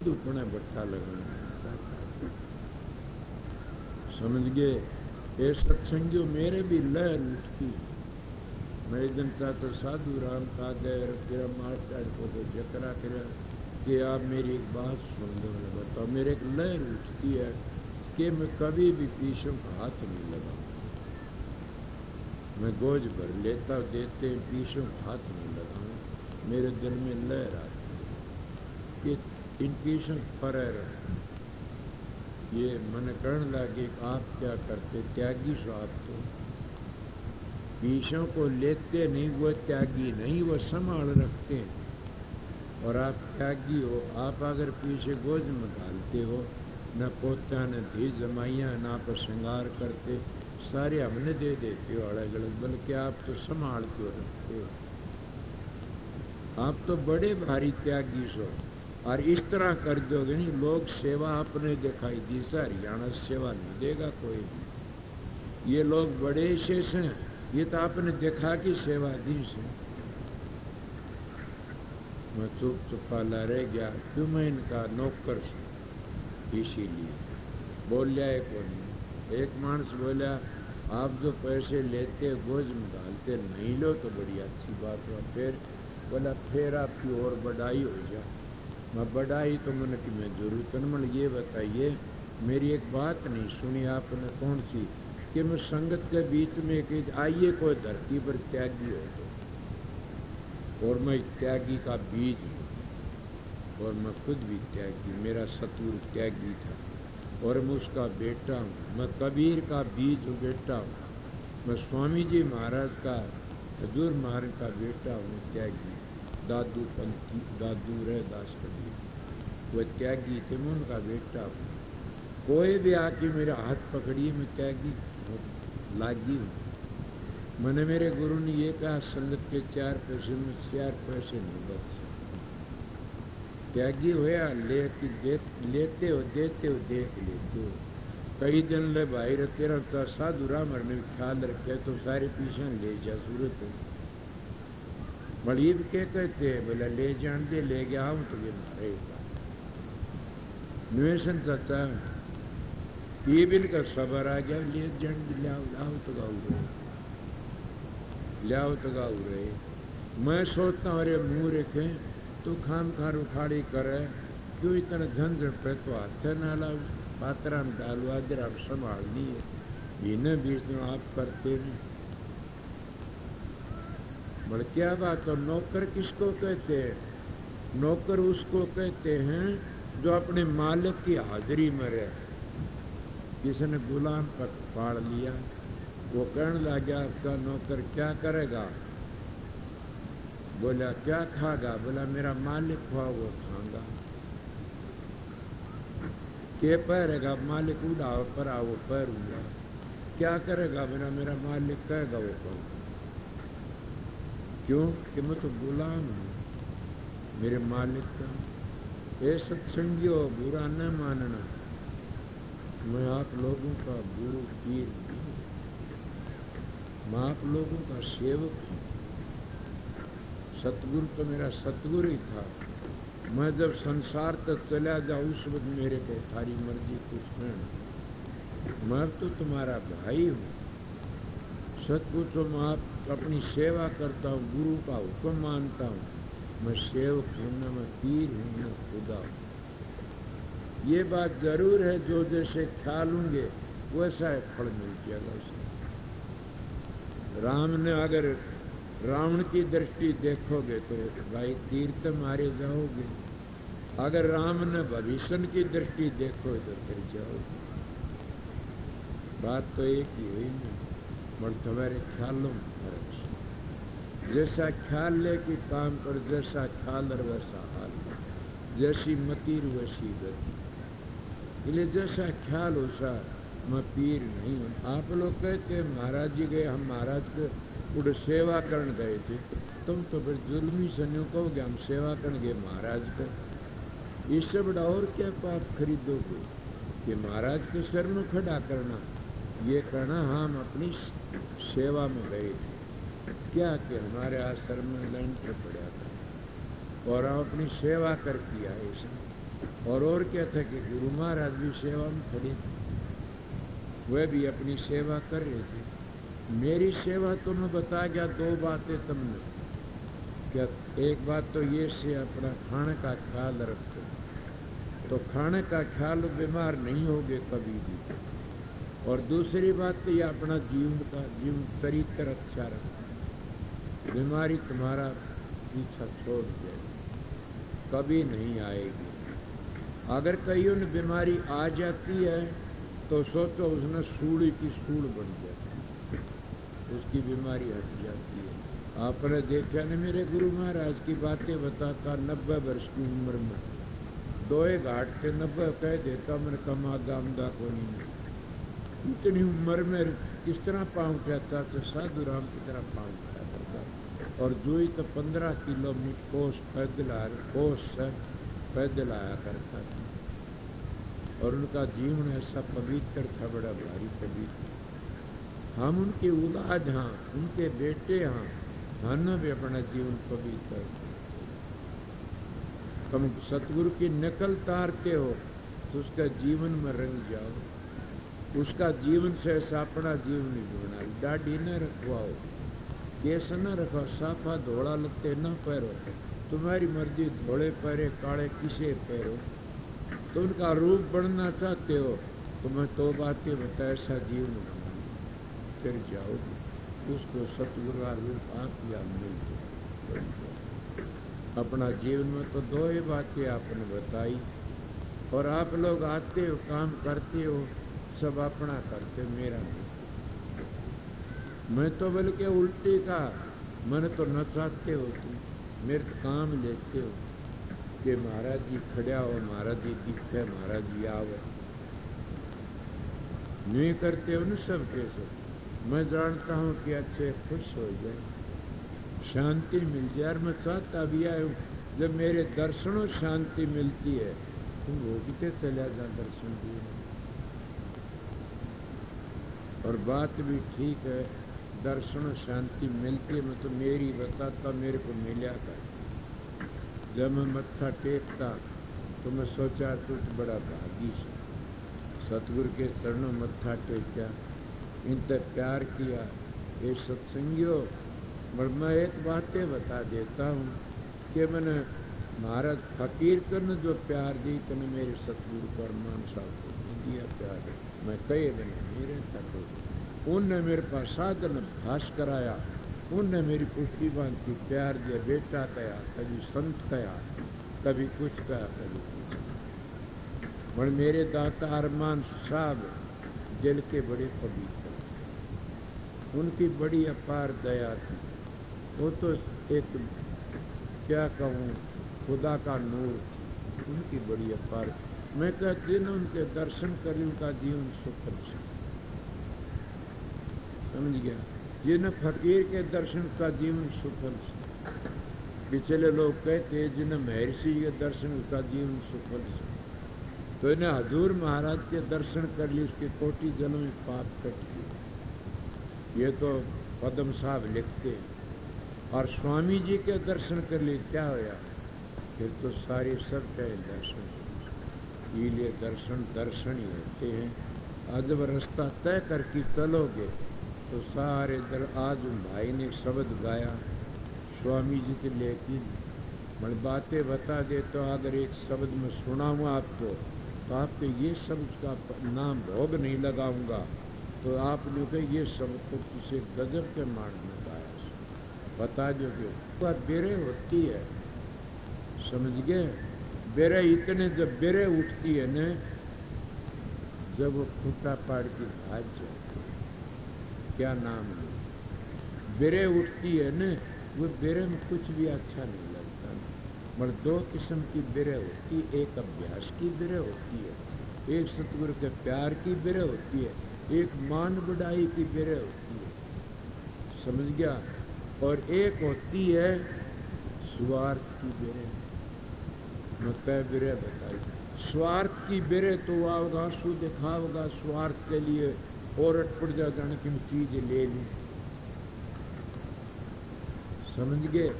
Speaker 2: बट्टा लगना, समझ गए। ये सत्संगियों मेरे भी लहर उठती। मैं एक दिन चाहता साधु राम का गए, फिर मार को जकरा कर कि आप मेरी एक बात सुन लो, बताओ। मेरे एक लहर उठती है कि मैं कभी भी पीछों का हाथ नहीं लगा। मैं गोज भर लेता देते, पीछों का हाथ नहीं लगाऊं। मेरे दिल में लहर आती कि इन पीछों पर ये मन कहने लगे आप क्या करते? त्यागी सो आप तो पीछों को लेते नहीं, वो त्यागी नहीं, वो संभाल रखते हैं। और आप त्यागी हो। आप अगर पीछे गोज में डालते हो, न पोता न धी जमाइया, ना पर श्रृंगार करते, सारे हमने दे देते हो अलग अलग, बल्कि आप तो संभाल के रखते हो। आप तो बड़े भारी त्यागी सो। और इस तरह कर दोगे नहीं, लोग सेवा अपने दिखाई दी से हरियाणा सेवा नहीं देगा कोई भी। ये लोग बड़े शेष हैं, ये तो आपने देखा कि सेवा दी से। मैं चुप चुपाला रह गया, क्यों? मैं इनका नौकर इसीलिए बोलिया। एक मानस बोला आप जो पैसे लेते गोज में डालते नहीं लो तो बड़ी अच्छी बात हुआ। फिर बोला फिर आपकी और बढ़ाई हो जाए। मैं बढ़ाई तो मैंने कि मैं जरूरत मन ये बताइए, मेरी एक बात नहीं सुनी आपने, कौन सी? कि मैं संगत के बीच में कि आइए कोई धरती पर त्यागी हो तो, और मैं त्यागी का बीज हूँ, और मैं खुद भी त्यागी, मेरा सतगुरु त्यागी था, और मैं उसका बेटा हूँ। मैं कबीर का बीज हूँ, बेटा हूँ। मैं स्वामी जी महाराज का, हजूर महाराज का बेटा हूँ, त्यागी। दादू पंथी, दादू रहे दास कबीर, वह त्यागी थे, मैं उनका बेटा हूँ। कोई भी आके मेरा हाथ पकड़िए, मैं त्यागी लागी हूँ। मैंने मेरे गुरु ने ये कहा, संगत के 4 पैसे में 4 पैसे नहीं बच। त्यागी होया लेते हो देते हो देख लेते हो। कई दिन ले भाई रे तेरा तो साधु राम ने ख्याल रखे तो सारे पीछे ले जा सूरत मरीब के कहते बोला ले जान दे ले गया हूं तो ये मारेगा निवेशन चाचा ये बिल का सबर आ गया ले जान लाओ तो गाऊ लियाओ तो गाऊ रहे। मैं सोचता हूँ अरे मुंह रखे तो खाम खार उखाड़ी करे क्यों इतना झंझट पे तो हाथ न लाओ पात्रा में डालो आदर आप संभालनी है इन्हें बीच में आप करते नहीं। बड़ क्या बात है नौकर किसको कहते हैं? नौकर उसको कहते हैं जो अपने मालिक की हाजिरी में रहे। किसी ने गुलाम पर फाड़ लिया वो कहने लगा आपका नौकर क्या करेगा? बोला क्या खागा? बोला मेरा मालिक हुआ वो खाऊंगा। के पैरेगा? मालिक उड़ाओ पर आओ वो पैरूंगा। क्या करेगा? मेरा मालिक कहेगा वो कहूंगा। क्यों कि मैं तो गुलाम हूं मेरे मालिक का। ये सत्संगियों बुरा न मानना, मैं आप लोगों का गुरु पीर हूं, मैं आप लोगों का सेवक हूं। सतगुरु तो मेरा सतगुरु ही था। मैं जब संसार तक चला जाऊं उस वक्त मेरे को थारी मर्जी कुछ नहीं। मैं तो तुम्हारा भाई हूं। सतगुरु तो मैं आप अपनी सेवा करता हूँ, गुरु का हुक्म मानता हूँ। मैं सेवक हूँ न मैं पीर हूँ न खुदा हूँ। ये बात जरूर है जो जैसे ख्यालूंगे वैसा फल मिल जाएगा उसे। राम ने अगर रावण की दृष्टि देखोगे तो भाई तीर तो मारे जाओगे। अगर राम ने भविष्य की दृष्टि देखोगे तो फिर जाओगे। बात तो एक ही हुई ना, मगर तुम्हारे ख्यालों में फर्क है। जैसा ख्याल ले कि काम कर, जैसा ख्याल वैसा हाल, जैसी मतीर वैसी गति। इसलिए जैसा ख्याल वैसा मैं पीर नहीं हूँ। आप लोग कहते हैं महाराज जी गए, हम महाराज को उड़ सेवा करने गए थे। तुम तो फिर जुल्मी सन्यों कहोगे हम सेवा करने गए महाराज का। इससे बड़ा और क्या पाप खरीदोगे कि महाराज के सर में खड़ा करना, ये कहना हम अपनी सेवा में गए थे। क्या कि हमारे आश्रम में लंटर पड़ा था और हम अपनी सेवा कर किया ऐसा। और क्या था कि गुरु महाराज भी सेवा में खड़े थे, वह भी अपनी सेवा कर रहे थे। मेरी सेवा तो मैं बता गया दो बातें तुमने। क्या एक बात तो ये से अपना खाने का ख्याल रखो, तो खाने का ख्याल बीमार नहीं होगे कभी भी। और दूसरी बात तो ये अपना जीवन चरित्र अच्छा रखो, बीमारी तुम्हारा पीछा छोड़ जाए कभी नहीं आएगी। अगर कहीं उन बीमारी आ जाती है तो सोचो उसने सूढ़ी की सूढ़ बन जाती, उसकी बीमारी हट जाती है। आपने देखा ना मेरे गुरु महाराज की बातें बताता 90 वर्ष की उम्र में दोए घाट के 90 कह देता मैंने कमा गामदा को नहीं। इतनी उम्र में किस तरह पाँव उठाता तो साधु राम की तरह पाँव उठाता था। और जो ही तो 15 किलोमीटर कोस पैदल आया करता था। और उनका जीवन ऐसा पवित्र था, बड़ा भारी पवित्र। हम उनके औलाद हाँ, उनके बेटे हाँ, हमने भी अपना जीवन पवित्र। तुम सतगुरु की नकल तारते हो तो उसका जीवन में रंग जाओ। उसका जीवन से ऐसा अपना जीवन ही बना। दाढ़ी न रखवाओ, केस न रखो, साफा धोड़ा लगते न पैरो। तुम्हारी मर्जी धोड़े पैरे काले किसे पैरो। तो उनका रूप बनना चाहते हो तो मैं तो बातें बता ऐसा जीवन बना फिर जाओगे। उसको सतगुरु का रूप आप या मिल। अपना जीवन में तो दो ही बातें आपने बताई और आप लोग आते हो काम करते हो सब अपना करते, मेरा नहीं। मैं तो बल्कि उल्टी का मैंने तो नचाते हो तुम, मेरे तो काम लेते हो कि महाराज जी खड़ा हो, महाराज जी दिखे, महाराज जी आओ। नहीं करते हो न सब कैसे। मैं जानता हूँ कि अच्छे खुश हो जाए, शांति मिल जाए। मैं चाहता भी आया हूँ जब मेरे दर्शनों शांति मिलती है तुम रोकते चला जा दर्शन दिए। और बात भी ठीक है, दर्शन शांति मिलती है। मैं तो मेरी बताता, मेरे को मिला कर। जब मैं मत्था टेकता तो मैं सोचा कुछ बड़ा भागी से सतगुरु के चरणों मत्था टेका, इनसे प्यार किया। ये सत्संगियों, पर मैं एक बातें बता देता हूँ कि मैंने महाराज फकीर को न जो प्यार दी तो मेरे सतगुरु परमान साहब को दिया प्यार। मैं कई दिन मेरे तक उनने मेरे पास साधन भाष कराया, उनने मेरी पुष्टि बांधी, प्यार दिया, बेटा कहा, कभी संत कहा, कभी कुछ कहा, कभी कुछ। और मेरे दाता अरमान साहब दिल के बड़े पवित्र, उनकी बड़ी अपार दया थी। वो तो एक क्या कहूँ खुदा का नूर, उनकी बड़ी अपार। मैं कहती न उनके दर्शन करी उनका जीवन सुखद से, समझ गया। जिन फकीर के दर्शन का जीवन सुखद से। पिछले लोग कहते जिन महर्षि के दर्शन का जीवन सुखद से, तो इन्हें हजूर महाराज के दर्शन कर ली, उसके कोटि जन्म में पाप कट गए। ये तो पद्म साहब लिखते हैं। और स्वामी जी के दर्शन कर लिए क्या होया, फिर तो सारे सब चाहे दर्शन। इसलिए दर्शन दर्शन ही होते हैं। आज जब रास्ता तय करके चलोगे तो सारे आज भाई ने शब्द गाया स्वामी जी के लेकिन मैं बातें बता दे तो अगर एक शब्द में सुनाऊँ आपको तो आपके ये शब्द का नाम भोग नहीं लगाऊंगा तो आप लोग ये शब्द तो किसी गजब के मान में गाया बता दो कि वह बेरे होती है, समझ गए। बेरे इतने जब बेरे उठती है न, जब वो खूंटा पाड़ की भाज जाती है, क्या नाम है, बेरे उठती है न, वो बेरे में कुछ भी अच्छा नहीं लगता। मगर दो किस्म की बेरे होती है, एक अभ्यास की बेरे होती है, एक सतगुरु के प्यार की बेरे होती है, एक मान बढ़ाई की बेरे होती है, समझ गया। और एक होती है स्वार्थ की बेरे। मैं कह बेरे बताई, स्वार्थ की बेरे तो आओगा आंसू दिखाओगा स्वार्थ के लिए, और पड़ जा जाने की चीज ले लूं, समझ गए।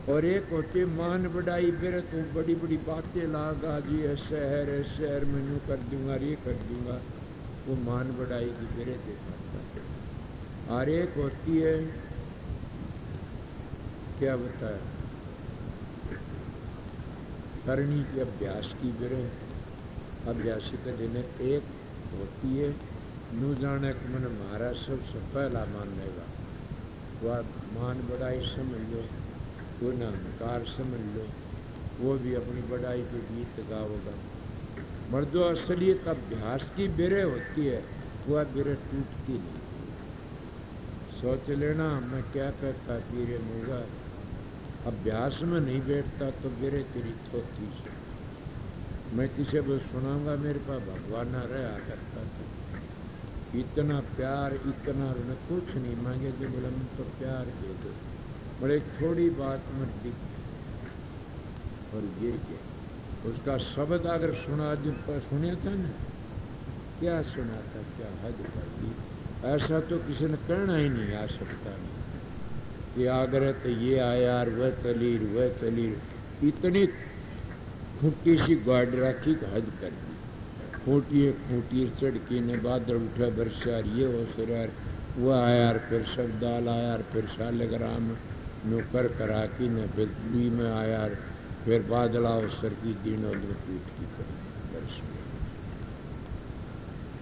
Speaker 2: और एक होती मान बढ़ाई बेरे, तो बड़ी बड़ी बातें लागा जी ऐसे शहर में यूं कर दूंगा, ये कर दूंगा, वो मान बढ़ाई की बेरे देखा। और एक होती है क्या बताया, करनी के अभ्यास की बेरे। अभ्यासी का दिन एक होती है नू जाने को मैंने महाराज सबसे पहला मान लेगा, वह मान बढ़ाई समझ लो, वो न अहंकार समझ लो, वो भी अपनी बढ़ाई के गीत गाओगा। मगर जो असलियत अभ्यास की बेरे होती है वह बेरे टूटती नहीं। सोच लेना मैं क्या कहता पीरे मूंगा, अभ्यास में नहीं बैठता तो बेरे तेरी थोती से। मैं किसी को सुनाऊंगा मेरे पास भगवान ना रहा करता था, इतना प्यार इतना न कुछ नहीं मांगे जो बोला मैं तो प्यार दे दो, बड़े थोड़ी बात में दिख और गिर गया। उसका शब्द अगर सुना जिन पर सुना था ना, क्या सुना था, क्या हद कर दी। ऐसा तो किसी ने करना ही नहीं आ सकता नहीं कि आगरे तो ये आया वह तलीर इतनी खूंटी सी गाड़ रखी कि हद कर दी। खूंटी चढ़की ने बादल उठा बरसार ये हो सरार वह आयार, फिर शब्दाल आयार, फिर शालग्राम नौकर करा की न बिजली में आयार, फिर बादल अवसर की दिनों में टूट की बरस।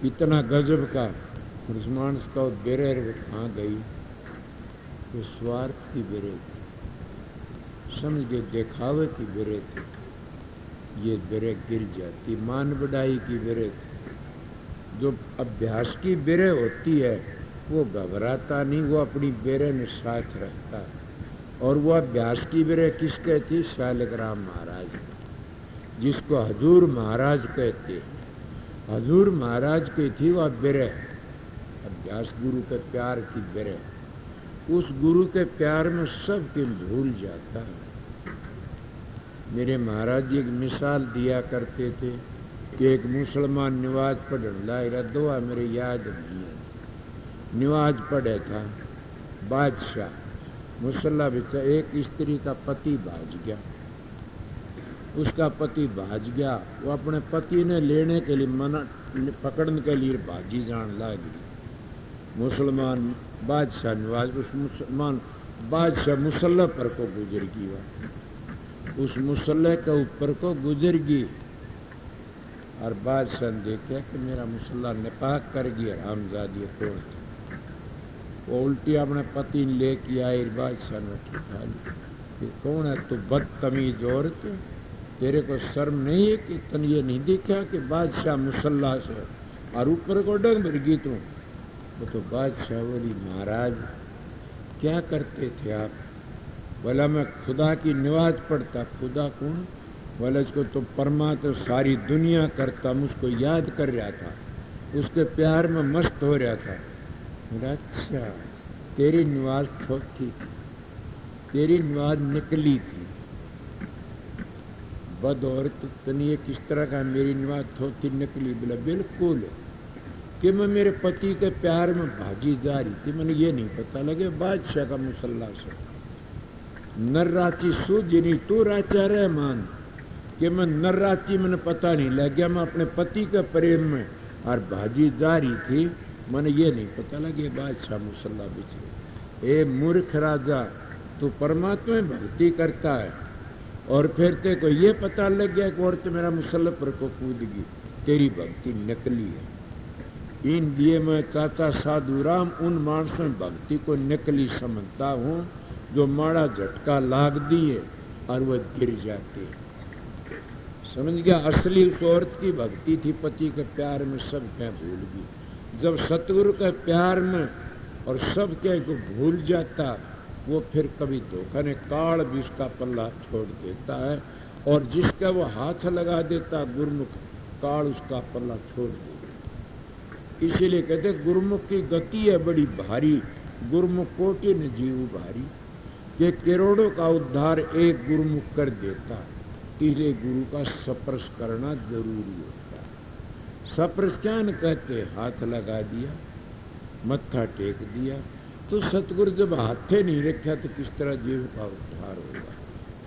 Speaker 2: इतना गजब का मुसलमान का बेरे कहाँ गई, तो स्वार्थ की बेरे थी, समझ के दिखावे की बेरे थी, ये बेरे गिर जाती। मान बढ़ाई की बेरे थी। जो अभ्यास की बेरे होती है वो घबराता नहीं, वो अपनी बेरे में साथ रखता है। और वो अभ्यास की बेरे किसके थी, शालग्राम महाराज, जिसको हजूर महाराज कहते। हजूर महाराज की थी वह बेरे, अभ्यास गुरु के प्यार की बेरे। उस गुरु के प्यार में सब दिल भूल जाता है। मेरे महाराज जी एक मिसाल दिया करते थे कि एक मुसलमान नमाज पढ़ने लायक दुआ मेरे याद नहीं है। नमाज पढ़े था बादशाह मुसल्ला बिचा, एक स्त्री का पति भाज गया, उसका पति भाज गया। वो अपने पति ने लेने के लिए पकड़ने के लिए भाजी जान लगी। मुसलमान बादशाह नवाज उस मुसलमान बादशाह मुसल्ला पर को गुजर गया, उस मुसल्ले के ऊपर को गुजर गई और बादशाह ने देखा कि मेरा मुसल्ला निपाक कर गया, हमजादी तोड़ थे। वो उल्टी अपने पति ने लेके आई। बादशाह ने उठा ली, कौन है तू बदतमीज औरत, तेरे को शर्म नहीं है कि तन ये नहीं देखा कि बादशाह मुसल्ला से और ऊपर को डंग भर गई तू। वो तो बादशाह बोली महाराज क्या करते थे आप? बोला मैं खुदा की नमाज पढ़ता। खुदा कौन? बोला इसको तो परमात्मा सारी दुनिया करता, मुझको याद कर रहा था, उसके प्यार में मस्त हो रहा था। बोला अच्छा तेरी नमाज ठोकी थी, तेरी नमाज निकली थी। बद औरत तनी ये किस तरह का मेरी नमाज थोकी निकली? बोला बिल्कुल कि मैं मेरे पति के प्यार में भाजी जा रही थी, मैंने ये नहीं पता लगे बादशाह का मुसल्ला से नर्राची सूझनी तू राचा रहमान कि मैं नर्राची मैंने पता नहीं लग गया, मैं अपने पति के प्रेम में और भाजी जा रही थी, मैंने ये नहीं पता लगे बादशाह मुसल्ला बिछे। ए मूर्ख राजा, तू परमात्मा में भक्ति करता है और फिर ते को ये पता लग गया कि औरत मेरा मुसल्ला पर को कूद गई, तेरी भक्ति नकली है। इन लिए मैं चाचा साधु राम उन मानसों में भक्ति को नकली समझता हूँ जो माड़ा झटका लाग दिए और वह गिर जाते। समझ गया? असली उस औरत की भक्ति थी, पति के प्यार में सब क्या भूल गई। जब सतगुरु के प्यार में और सब क्या को भूल जाता, वो फिर कभी धोखा ने काल भी उसका पल्ला छोड़ देता है और जिसका वो हाथ लगा देता गुरुमुख, काल उसका पल्ला छोड़ देता। इसीलिए कहते गुरुमुख की गति है बड़ी भारी, गुरुमुख कोटि न जीव भारी, कि करोड़ों का उद्धार एक गुरुमुख कर देता। इसलिए गुरु का स्पर्श करना जरूरी होता है। स्पर्श क्या न कहते? हाथ लगा दिया, मत्था टेक दिया, तो सतगुरु जब हाथे नहीं रखा तो किस तरह जीव का उद्धार होगा?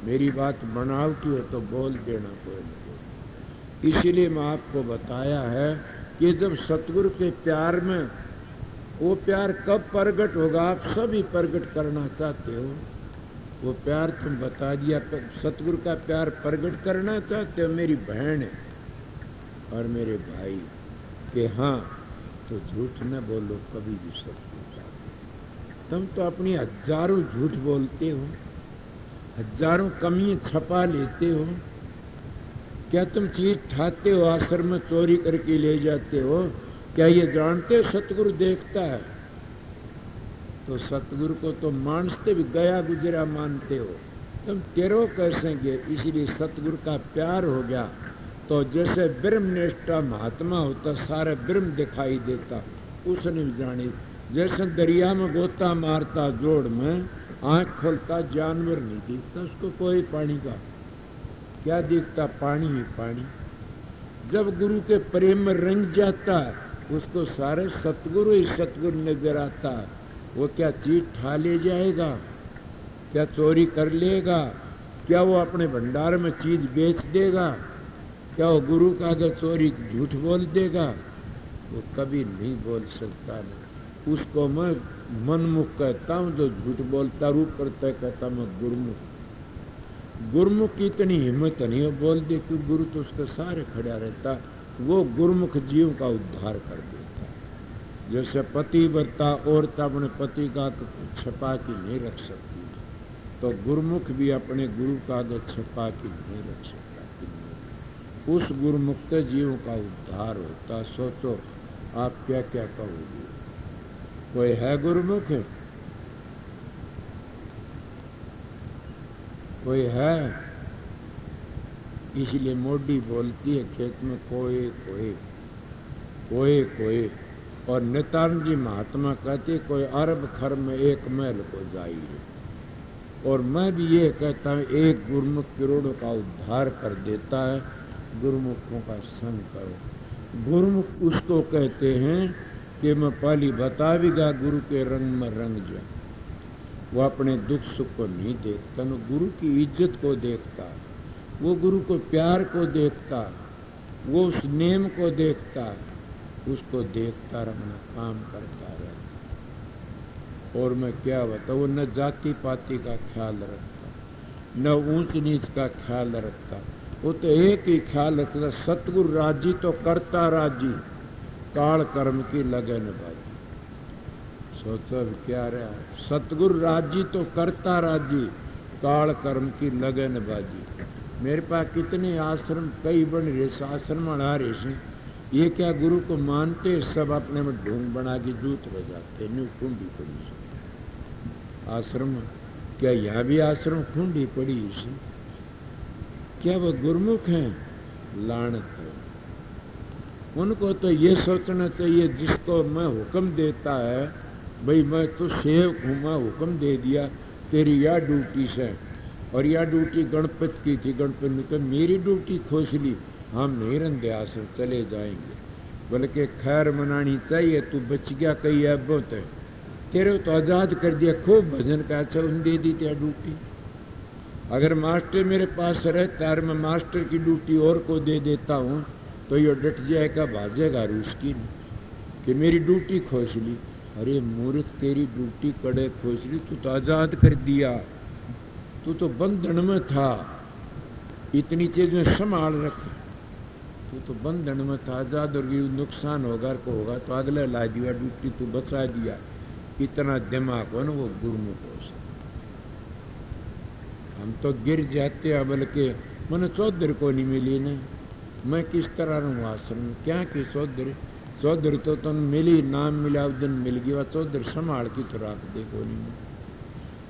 Speaker 2: मेरी बात बनावटी हो तो बोल देना कोई नहीं। इसीलिए मैं आपको बताया है कि जब सतगुरु के प्यार में, वो प्यार कब प्रगट होगा? आप सभी प्रगट करना चाहते हो, वो प्यार तुम बता दिया। सतगुरु का प्यार प्रगट करना चाहते हो मेरी बहन और मेरे भाई कि हाँ, तो झूठ न बोलो कभी भी सतगुरु साथ। तुम तो अपनी हजारों झूठ बोलते हो, हजारों कमियां छपा लेते हो। क्या तुम चीज ठाते हो, आश्रम में चोरी करके ले जाते हो? क्या ये जानते हो सतगुरु देखता है? तो सतगुरु को तो मानते भी गया गुजरा मानते हो, तुम तेरो कैसे गए? इसलिए सतगुरु का प्यार हो गया तो जैसे ब्रह्मनिष्ठा महात्मा होता, सारे ब्रह्म दिखाई देता, उसने भी जानी। जैसे दरिया में गोता मारता जोड़ में, आंख खोलता जानवर नहीं दिखता उसको कोई पानी का, क्या दिखता? पानी ही पानी। जब गुरु के प्रेम में रंग जाता उसको सारे सतगुरु ही सतगुरु नजर आता। वो क्या चीज ठा ले जाएगा? क्या चोरी कर लेगा? क्या वो अपने भंडार में चीज बेच देगा? क्या वो गुरु का अगर चोरी झूठ बोल देगा? वो कभी नहीं बोल सकता। नहीं, उसको मैं मनमुख कहता हूँ जो झूठ बोलता, रूप करता कहता मैं गुरुमुख। गुरुमुख की इतनी हिम्मत नहीं है बोल दे कि गुरु तो उसके सारे खड़ा रहता। वो गुरुमुख जीव का उद्धार कर देता। जैसे पतिव्रता औरत अपने पति का छपा के नहीं रख सकती, तो गुरुमुख भी अपने गुरु का छपा के नहीं रख सकता। उस गुरुमुख के जीव का उद्धार होता। सोचो आप क्या क्या कहोगे? कोई है गुरुमुख? कोई है? इसलिए मोडी बोलती है खेत में कोई कोई कोई कोई, और नित्यानंद जी महात्मा कहते कोई अरब खर में एक महल को जाइए। और मैं भी ये कहता हूँ, एक गुरुमुख करोड़ों का उद्धार कर देता है। गुरुमुखों का संग करो। गुरुमुख उसको कहते हैं कि मैं पहली बता भी गा गुरु के रंग में रंग जा। वो अपने दुख सुख को नहीं देखता, वो गुरु की इज्जत को देखता, वो गुरु को प्यार को देखता, वो उस नेम को देखता, उसको देखता रहना, काम करता रहता। और मैं क्या बताऊँ, वो न जाति पाति का ख्याल रखता, न ऊंच नीच का ख्याल रखता, वो तो एक ही ख्याल रखता, सतगुरु राजी तो करता राजी, काल कर्म की लगन बाजी। सोचो क्या रहा, सतगुरु राजी तो करता राजी, काल कर्म की लगन बाजी। मेरे पास कितने आश्रम कई बन रहे, आश्रम आ रहे से, ये क्या गुरु को मानते, सब अपने में ढोंग बना के जूत बजाते, न्यू खूंडी पड़ी आश्रम। क्या यहाँ भी आश्रम खूंडी पड़ी इसे? क्या वो गुरुमुख हैं? लानत है उनको। तो ये सोचना चाहिए, जिसको मैं हुक्म देता है, भाई मैं तो सेवक हूँ, मैं हुक्म दे दिया तेरी यह ड्यूटी से, और यह ड्यूटी गणपत की थी, गणपत ने तो मेरी ड्यूटी खोस ली, हम नहीं रंधे आश्रम चले जाएंगे। बल्कि खैर मनानी चाहिए, तू बच गया कई ऐबों तय, तेरे तो आज़ाद कर दिया, खूब भजन का, अच्छा उन दे दी तेरा ड्यूटी। अगर मास्टर मेरे पास रहता है, मैं मास्टर की ड्यूटी और को दे देता हूँ, तो ये डट जाएगा, भाजेगा रूस की कि मेरी ड्यूटी खोस ली। अरे मूर्ख, तेरी ड्यूटी कड़े खोस ली, तू तो आज़ाद कर दिया, तू तो बंधन में था, इतनी चीजें संभाल रख, तू तो बंधन में था, आजाद और नुकसान होगा को तो अगले ला दिया ड्यूटी, तू बचा दिया। इतना दिमाग हो ना वो गुरुमुख हो। हम तो गिर जाते हैं, बल्कि मैंने चौधरी को नहीं मिली ने, मैं किस तरह रहूँ आश्रम, क्या की चौधरी, चौधरी तो तुम मिली, नाम मिला उस दिन मिल गया, चौधरी संभाल की तो रख दे को नहीं।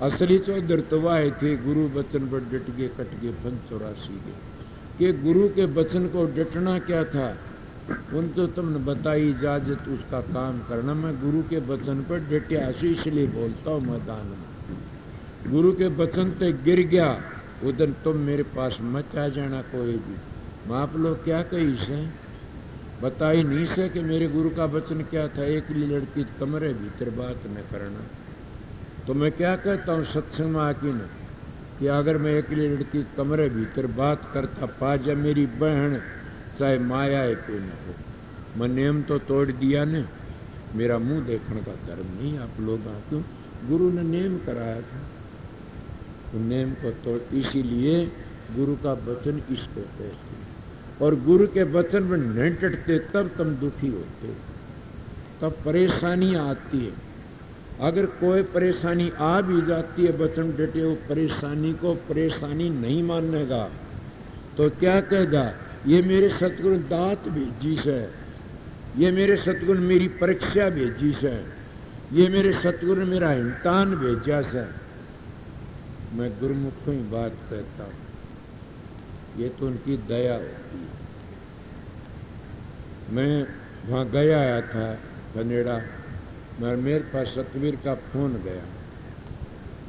Speaker 2: असली चौधरी तो वाहे थे, गुरु बचन पर डट गए, कट गए 584 के। कि गुरु के वचन को डटना क्या था, उनको तुमने बताई इजाजत, उसका काम करना। मैं गुरु के वचन पर डटिया, इसलिए बोलता हूँ मैदान में। गुरु के वचन पे गिर गया, उधर तुम मेरे पास मत आ जाना कोई भी। आप लोग क्या कही से बताई नहीं से कि मेरे गुरु का वचन क्या था, एक लड़की कमरे भीतर बात न करना। तो मैं क्या कहता हूँ सत्संग में आके न, कि अगर मैं एक लड़की कमरे भीतर बात करता पा जा, मेरी बहन चाहे माया है कोई न हो, मैं नियम तो तोड़ दिया ने। मेरा मुंह देखने का धर्म नहीं आप लोग, क्यों? गुरु ने नियम कराया था, तो नियम को तोड़, इसीलिए गुरु का वचन इसको कहते। और गुरु के वचन में नहीं डटते तब तुम दुखी होते, तब परेशानी आती है। अगर कोई परेशानी आ भी जाती है, वचन डटे, वो परेशानी को परेशानी नहीं मानेगा, तो क्या कहेगा, ये मेरे सतगुरु दात भेजी से, ये मेरे सतगुरु मेरी परीक्षा भेजी से, ये मेरे सतगुरु मेरा इम्तिहान भेजा से। मैं गुरुमुख को ही बात कहता हूँ, ये तो उनकी दया होती है। मैं वहाँ गया आया था कनेडा, मेरे पास सतवीर का फोन गया,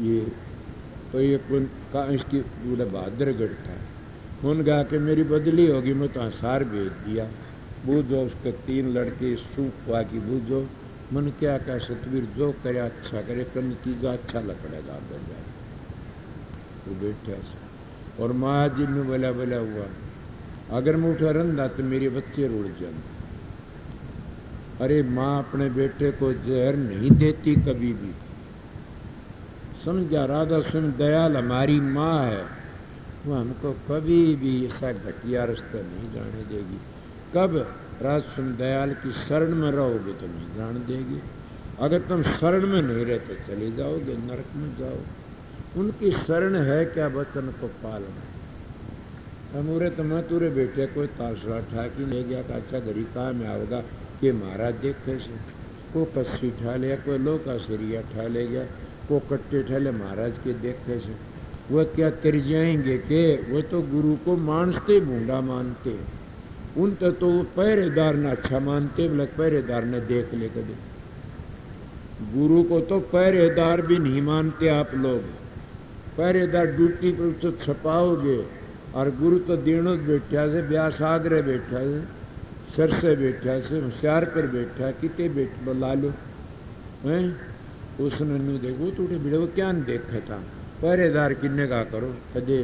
Speaker 2: ये तो ये का इसकी पूरा बहादुरगढ़ था। फोन गा के मेरी बदली होगी, मैं तो हसार भेज दिया, बूझो उसके 3 लड़के सूख हुआ कि बूझो। मन क्या कहा, सतवीर जो करे अच्छा करे, कल नतीजा अच्छा लकड़ेगा जाए। तो बैठा और माँ जी में बला बला हुआ, अगर मैं उठा रंधा तो मेरे बच्चे रुड़ जाते। अरे माँ अपने बेटे को जहर नहीं देती कभी भी, समझा? राधा सुन दयाल हमारी माँ है, वो हमको कभी भी ऐसा घटिया रास्ता नहीं जाने देगी। कब? राधा सुन दयाल की शरण में रहोगे तो नहीं जाने देगी। अगर तुम शरण में नहीं रहते चले जाओगे, नरक में जाओ। उनकी शरण है क्या? वचन को पालना। तमुरे तो मैं तुरे बेटे कोई ताशरा ठाकी ले गया, अच्छा घड़ी कहाँ में आओगा कि महाराज देखे से, को कस्सी ठा लिया, कोई लोग का सरिया ठा ले गया, को कट्टे ठहले महाराज के देखे से। वह क्या तर जाएंगे के? वो तो गुरु को मानते भूंडा मानते, उन तो वो पहरेदार ने अच्छा मानते, बोले पहरेदार ने देख ले कदे। गुरु को तो पहरेदार भी नहीं मानते आप लोग, पहरेदार ड्यूटी पर तो छपाओगे और गुरु तो दीणों बैठा से ब्यास आगरे बैठा से सर से बैठा से होशियार पर बैठा किते बैठ बुला लो हैं उसने नहीं देखो तो भिड़ो क्या नहीं देखा था पहरेदार किन्ने का करो कदे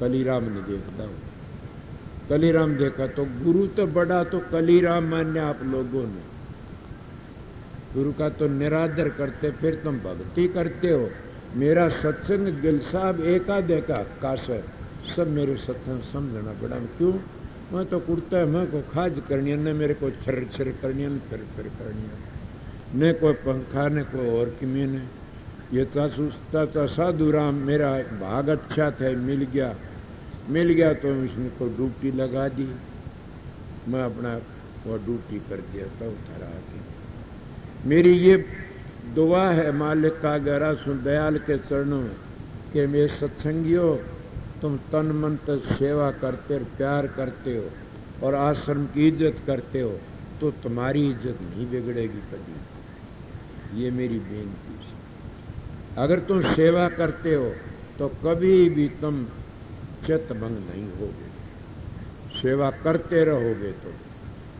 Speaker 2: कलीराम ने देखता हूँ कलीराम देखा तो गुरु तो बड़ा तो कलीराम मान्य आप लोगों ने गुरु का तो निरादर करते फिर तुम भक्ति करते हो मेरा सत्संग गिल साहब एका देखा कासर सब मेरे सत्संग समझना पड़ा क्यों मैं तो कुर्ता मैं को खाज करनी न मेरे को छर छर करनी न फिर करनी न कोई पंखा न कोई और किमी ने ये था साधु राम मेरा भाग अच्छा था मिल गया तो इसने को ड्यूटी लगा दी मैं अपना वो ड्यूटी कर दिया था उधर आके मेरी ये दुआ है मालिक का गहरा सुन दयाल के चरणों में कि मेरे सत्संगियों तुम तन मन तक सेवा करते और प्यार करते हो और आश्रम की इज्जत करते हो तो तुम्हारी इज्जत नहीं बिगड़ेगी कभी ये मेरी बेनती है अगर तुम सेवा करते हो तो कभी भी तुम चित्तभंग नहीं होगे सेवा करते रहोगे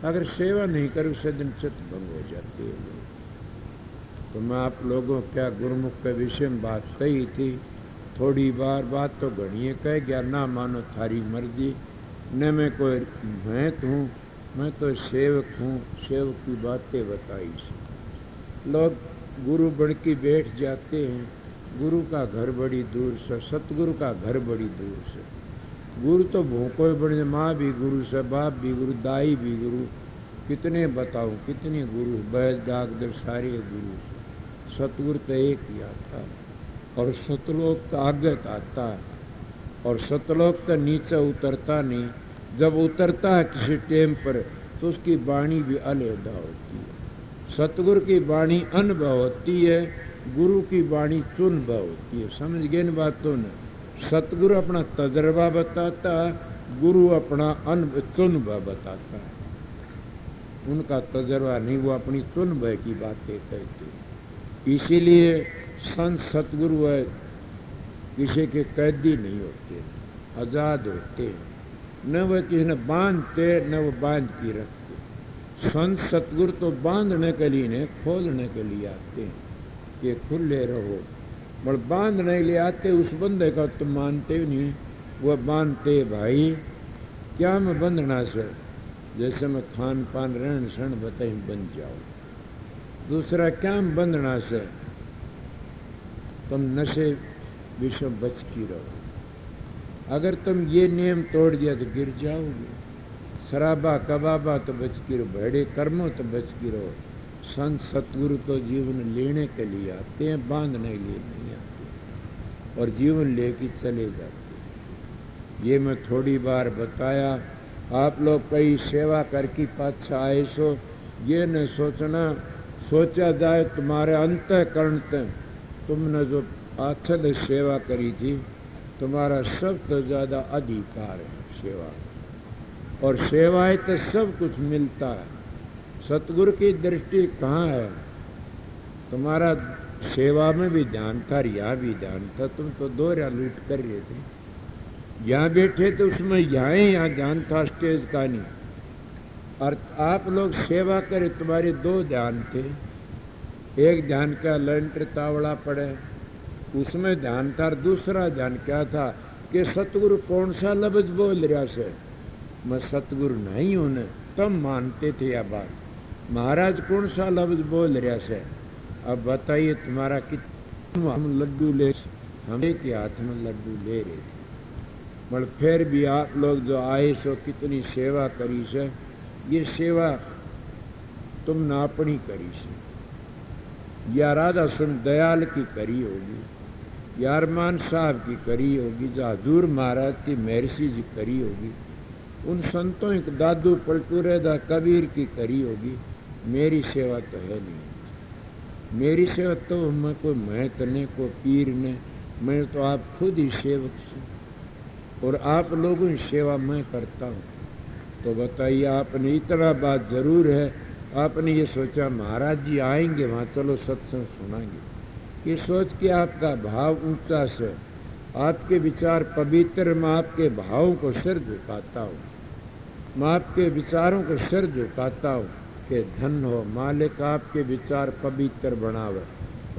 Speaker 2: अगर सेवा नहीं करो उसे दिन चित्तभंग हो जाती है तो मैं आप लोगों क्या गुरुमुख के विषय में बात कही थी थोड़ी बात तो घड़िए कह गया ना मानो थारी मर्जी न मैं कोई महंत हूँ मैं तो सेवक हूँ सेवक की बातें बताई लोग गुरु बन के बैठ जाते हैं गुरु का घर बड़ी दूर से सतगुरु का घर बड़ी दूर से गुरु तो भूखो बड़े माँ भी गुरु से बाप भी गुरु दाई भी गुरु कितने बताऊं कितने गुरु बैद डाकदर सारे गुरु सतगुरु तो एक ही आता और सतलोक तो आगे आता है और सतलोक तो नीचे उतरता नहीं जब उतरता है किसी टेम पर तो उसकी वाणी भी अलहदा होती है सतगुरु की वाणी अनुभव होती है गुरु की वाणी चुनभव होती है समझ गए इन बातों ने सतगुरु अपना तजर्बा बताता गुरु अपना अनुभव चुनभव बताता है उनका तजर्बा नहीं वो अपनी चुनभव की बातें कहते इसीलिए संत सतगुरु है किसी के कैदी नहीं होते आजाद होते न वह किसी ने बांधते न वो बांध की रखते संत सतगुरु तो बांधने के लिए नहीं खोलने के लिए आते हैं कि खुले रहो पर बांधने के लिए आते उस बंदे का तुम मानते ही नहीं वह बांधते भाई क्या मैं बंधना से जैसे मैं खान पान रहन सहन बताई बन जाओ दूसरा क्या मैं बंधना से तुम नशे विषय बच की रहो अगर तुम ये नियम तोड़ दिया तो गिर जाओगे शराबा कबाबा तो बच की रहो भेड़े कर्मों तो बच की रहो संत सतगुरु तो जीवन लेने के लिए आते हैं बांधने के लिए नहीं आते और जीवन लेके चले जाते ये मैं थोड़ी बार बताया आप लोग कई सेवा करके पाछा आए सो ये न सोचना सोचा जाए तुम्हारे अंतःकरण तुमने जो आचल सेवा करी थी तुम्हारा सबसे ज्यादा अधिकार है सेवा और सेवाएं तो सब कुछ मिलता है सतगुरु की दृष्टि कहाँ है तुम्हारा सेवा में भी ध्यान था यहाँ भी ध्यान था तुम तो दोहरा लूट कर रहे थे यहाँ बैठे तो उसमें यहाँ ध्यान था स्टेज का नहीं और आप लोग सेवा करे तुम्हारे दो ध्यान थे एक ध्यान का लंटर तावड़ा पड़े उसमें ध्यान था दूसरा ध्यान क्या था कि सतगुरु कौन सा लफ्ज बोल रहा से मैं सतगुरु नहीं हूं न तब मानते थे यह बात महाराज कौन सा लफ्ज बोल रहा से अब बताइए तुम्हारा कितना हम लड्डू ले हम एक हाथ में लड्डू ले रहे थे पर फिर भी आप लोग जो आए सो कितनी सेवा करी से ये सेवा तुमने अपनी करी से या राधा सुन दयाल की करी होगी या अरमान साहब की करी होगी जो हजूर महाराज की महर्षि जी करी होगी उन संतों एक दादू पलटूरेदा कबीर की करी होगी मेरी सेवा तो है नहीं मेरी सेवा तो मैं कोई महत ने कोई पीर ने मैं तो आप खुद ही सेवक से और आप लोगों की सेवा मैं करता हूँ तो बताइए आपने इतना बात जरूर है आपने ये सोचा महाराज जी आएंगे वहाँ चलो सत्संग सुनाएंगे ये सोच के आपका भाव ऊंचा से आपके विचार पवित्र, मैं आपके भावों को सिर झुकाता हूँ, मैं आपके विचारों को सिर झुकाता हूँ कि धन हो मालिक आपके विचार पवित्र बनावे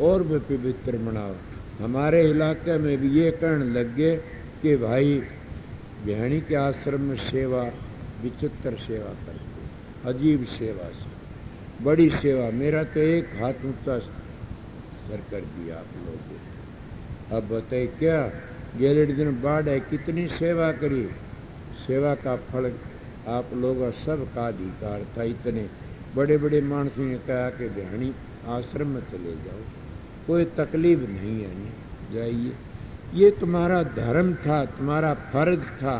Speaker 2: और भी पवित्र बनावे। हमारे इलाके में भी ये कहने लग गए कि भाई बिहानी के आश्रम में सेवा, विचित्र सेवा करते, अजीब सेवा से, बड़ी सेवा। मेरा तो एक हाथ ऊंचा सर कर दिया आप लोगों। अब बताइए क्या गेलेट दिन बाढ़ है, कितनी सेवा करी। सेवा का फल आप लोगों सबका अधिकार था। इतने बड़े बड़े मानसों ने कहा कि बिहानी आश्रम में चले जाओ, कोई तकलीफ नहीं है, नहीं जाइए। ये तुम्हारा धर्म था, तुम्हारा फर्ज था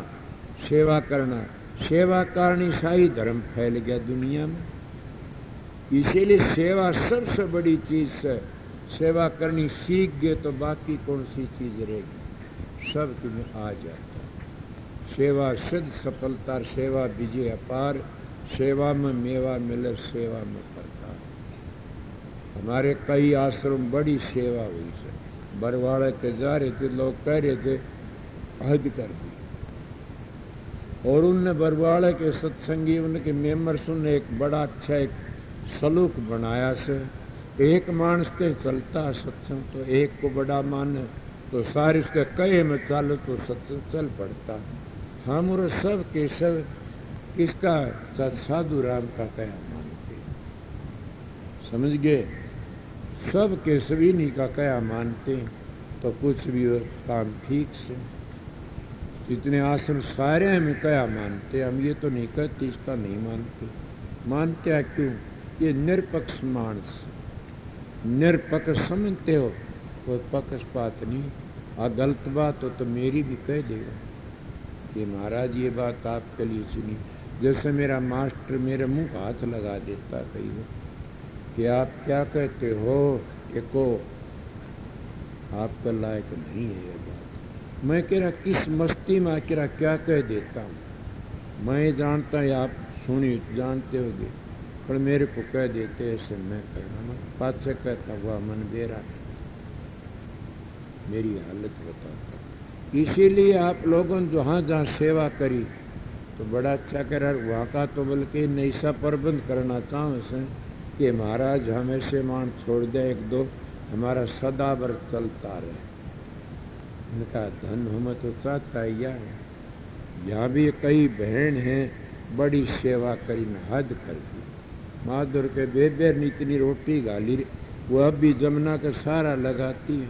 Speaker 2: सेवा करना। सेवा करनी शाही धर्म फैल गया दुनिया में, इसीलिए सेवा सबसे बड़ी चीज है। सेवा करनी सीख गए तो बाकी कौन सी चीज रहेगी, सब तुम्हें आ जाता। सेवा सिद्ध सफलता, सेवा विजय अपार, सेवा में मेवा मिले, सेवा में करता। हमारे कई आश्रम बड़ी सेवा हुई से। बरवाड़े के जा रहे थे, लोग कह रहे थे हद कर दी, और उनने बरवाड़े के सत्संगी उनके मेंबर सुनने एक बड़ा अच्छा एक सलूक बनाया से। एक मानस के चलता सत्संग तो एक को बड़ा माने, तो सारे उसके कहे में चालो तो सत्संग चल पड़ता। हम और सब के सब किसका, साधु राम का कया मानते, समझ गए। सब के सभी नहीं का कया मानते तो कुछ भी हो काम ठीक से। इतने आश्रम सारे हमें कया मानते, हम ये तो नहीं कहते इसका नहीं मानते। मानते हैं क्यों, ये निरपक्ष मानस, निरपक्ष समझते हो, कोई पक्षपात नहीं। आ गलत बात हो तो मेरी भी कह देगा कि महाराज ये बात आपके लिए सुनी। जैसे मेरा मास्टर मेरे मुंह का हाथ लगा देता कई बार कि आप क्या कहते हो, कि को आपका लायक नहीं है ये बात। मैं कह रहा किस मस्ती में आकर क्या कह देता हूँ, मैं जानता है आप सुनी जानते होगे, पर मेरे को कह देते ऐसे। मैं कह रहा हूँ बात से कहता हुआ मन बेरा मेरी हालत बताता। इसीलिए आप लोगों ने जहाँ जहाँ सेवा करी तो बड़ा अच्छा करा। वहाँ का तो बल्कि नैसा प्रबंध करना चाहूँ से कि महाराज हमें से मान छोड़ दे एक दो, हमारा सदा भर चलता रहे। उनका धन हमें तो चाहता है। यहाँ भी कई बहन हैं बड़ी सेवा करी न हद कर दी। माधुर के बेबेर इतनी रोटी गाली, वो अब भी जमुना का सारा लगाती है।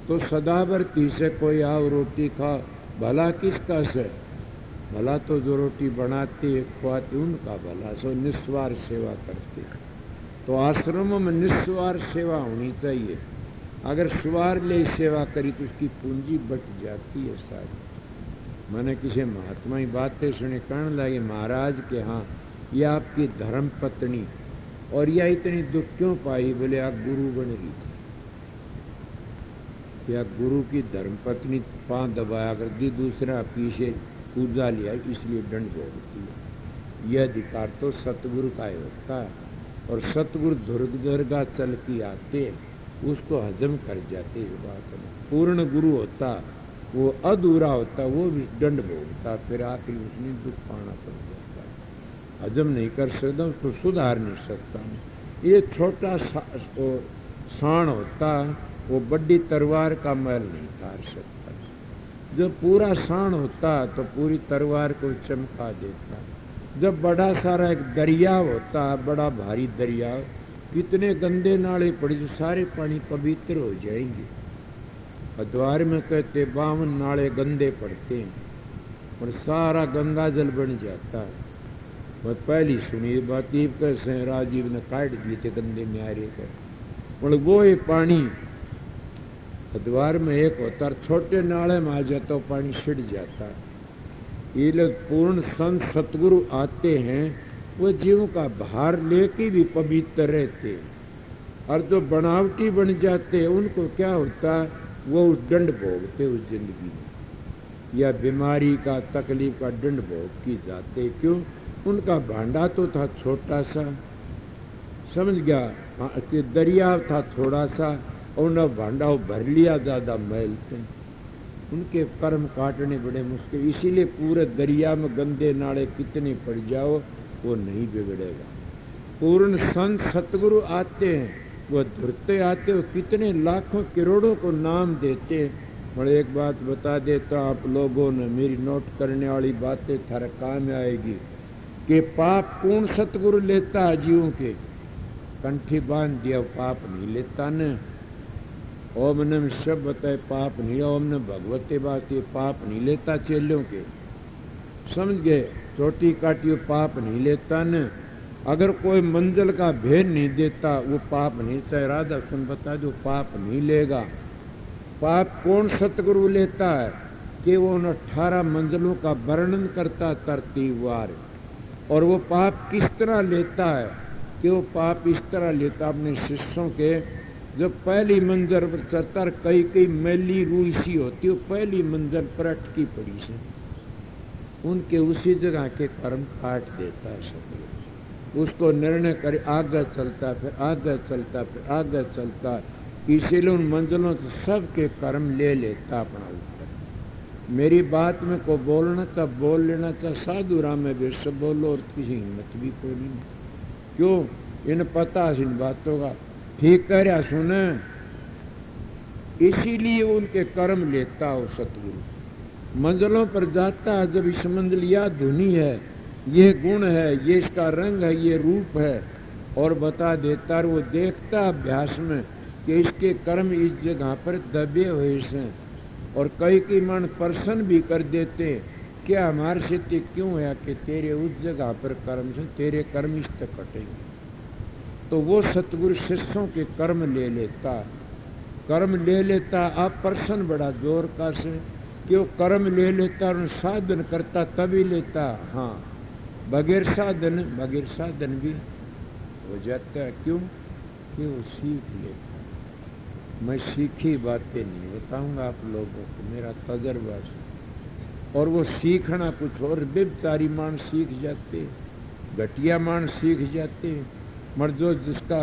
Speaker 2: तो सदावर्ती से कोई आओ रोटी खा, भला किसका से, भला तो जो रोटी बनाती है खुआती उनका भला। सो निस्वार्थ सेवा करती है। तो आश्रमों में निस्वार्थ सेवा होनी चाहिए। अगर स्वार्थ ले सेवा करी तो उसकी पूंजी बच जाती है सारी। मैंने किसी महात्मा की बातें सुनी, कहने लगे महाराज के हाँ ये आपकी धर्म पत्नी और यह इतनी दुख क्यों पाई, बोले आप गुरु बन रही थी, या गुरु की धर्मपत्नी पांव दबाया कर दी, दूसरा पीछे पूजा लिया इसलिए दंड भोगती है। यह अधिकार तो सतगुरु का ही होता है। और सतगुरु दुर्गा चल की आते उसको हजम कर जाते। इस बात में पूर्ण गुरु होता, वो अधूरा होता, वो भी दंड भोगता, फिर आखिर उसमें दुख पाना पड़ जाता है। हजम नहीं कर सकता, उसको सुधार नहीं सकता। ये छोटा साण होता, वो बड़ी तलवार का मैल नहीं तार सकता। जब पूरा साण होता तो पूरी तलवार को चमका देता। जब बड़ा सारा एक दरिया होता, बड़ा भारी दरिया, कितने गंदे नाले पड़े जो सारे पानी पवित्र हो जाएंगे। हरिद्वार में कहते 52 नाले गंदे पड़ते हैं और सारा गंगा जल बन जाता है। मैं पहली सुनी बात, कैसे राजीव ने काट दिए थे गंदे न्यारे कर। और वो एक पानी हरिद्वार में एक होता, छोटे नाले में आ जाता तो पानी छिड़ जाता। ये लोग पूर्ण संत सतगुरु आते हैं, वो जीवों का भार लेके भी पवित्र रहते। और जो बनावटी बन जाते हैं उनको क्या होता, वो दंड भोगते उस जिंदगी में, या बीमारी का तकलीफ का दंड भोग की जाते। क्यों, उनका भांडा तो था छोटा सा, समझ गया, दरिया था थोड़ा सा, और न भांडा भर लिया ज्यादा मैल थे। उनके कर्म काटने बड़े मुश्किल। इसीलिए पूरे दरिया में गंदे नाले कितने पड़ जाओ वो नहीं बिगड़ेगा। पूर्ण संत सतगुरु आते हैं, वो धुरते आते हो, कितने लाखों करोड़ों को नाम देते। और एक बात बता देता आप लोगों ने, मेरी नोट करने वाली बातें थारे काम आएगी कि पाप कौन सतगुरु लेता है जीवों के? कंठी बांध दिया पाप नहीं लेता न। ओम नम सब बताए पाप नहीं, ओम न भगवते बात ये पाप नहीं लेता चेलों के, समझ गए? चोटी काटियो पाप नहीं लेता न। अगर कोई मंजिल का भेद नहीं देता वो पाप नहीं, चाहे राधा सुन बता दो पाप नहीं लेगा। पाप कौन सतगुरु लेता है कि वो उन 18 मंजिलों का वर्णन करता तरतीबवार। और वो पाप किस तरह लेता है कि वो पाप इस तरह लेता अपने शिष्यों के, जब पहली मंजिल पर चतर कई कई मैली रूई सी होती, वो पहली मंजिल पर अटकी पड़ी से उनके उसी जगह के कर्म काट देता है सतगुरु। उसको निर्णय करे आगे चलता, फिर आगे चलता, फिर आगे चलता। इसीलिए उन मंजिलों से सबके कर्म ले लेता अपना ऊपर। मेरी बात में को बोलना था बोल लेना था, साधु राम में बेश बोलो और किसी हिम्मत भी कोई नहीं। क्यों? इन पता है इन बातों का, ठीक कह रहा सुने। इसीलिए उनके कर्म लेता हो सतगुरु। मंजिलों पर जाता है, जब इस मंजिल यह धुनी है, ये गुण है, ये इसका रंग है, ये रूप है, और बता देता। वो देखता अभ्यास में कि इसके कर्म इस जगह पर दबे हुए हैं, और कई मन प्रसन्न भी कर देते क्या हमारे से क्यों है कि तेरे उस जगह पर कर्म से तेरे कर्म इस तक कटेंगे। तो वो सतगुरु शिष्यों के कर्म ले लेता, कर्म ले लेता। आप प्रसन्न बड़ा जोर का से कि वो कर्म ले लेता और साधन करता तभी लेता। हाँ, बगैर साधन भी हो जाता है। क्यों? कि वो सीख लेता। मैं सीखी बातें नहीं बताऊंगा आप लोगों को, मेरा तजर्बा से। और वो सीखना कुछ और, बेचारी मान सीख जाते, घटिया मान सीख जाते। मगर जो जिसका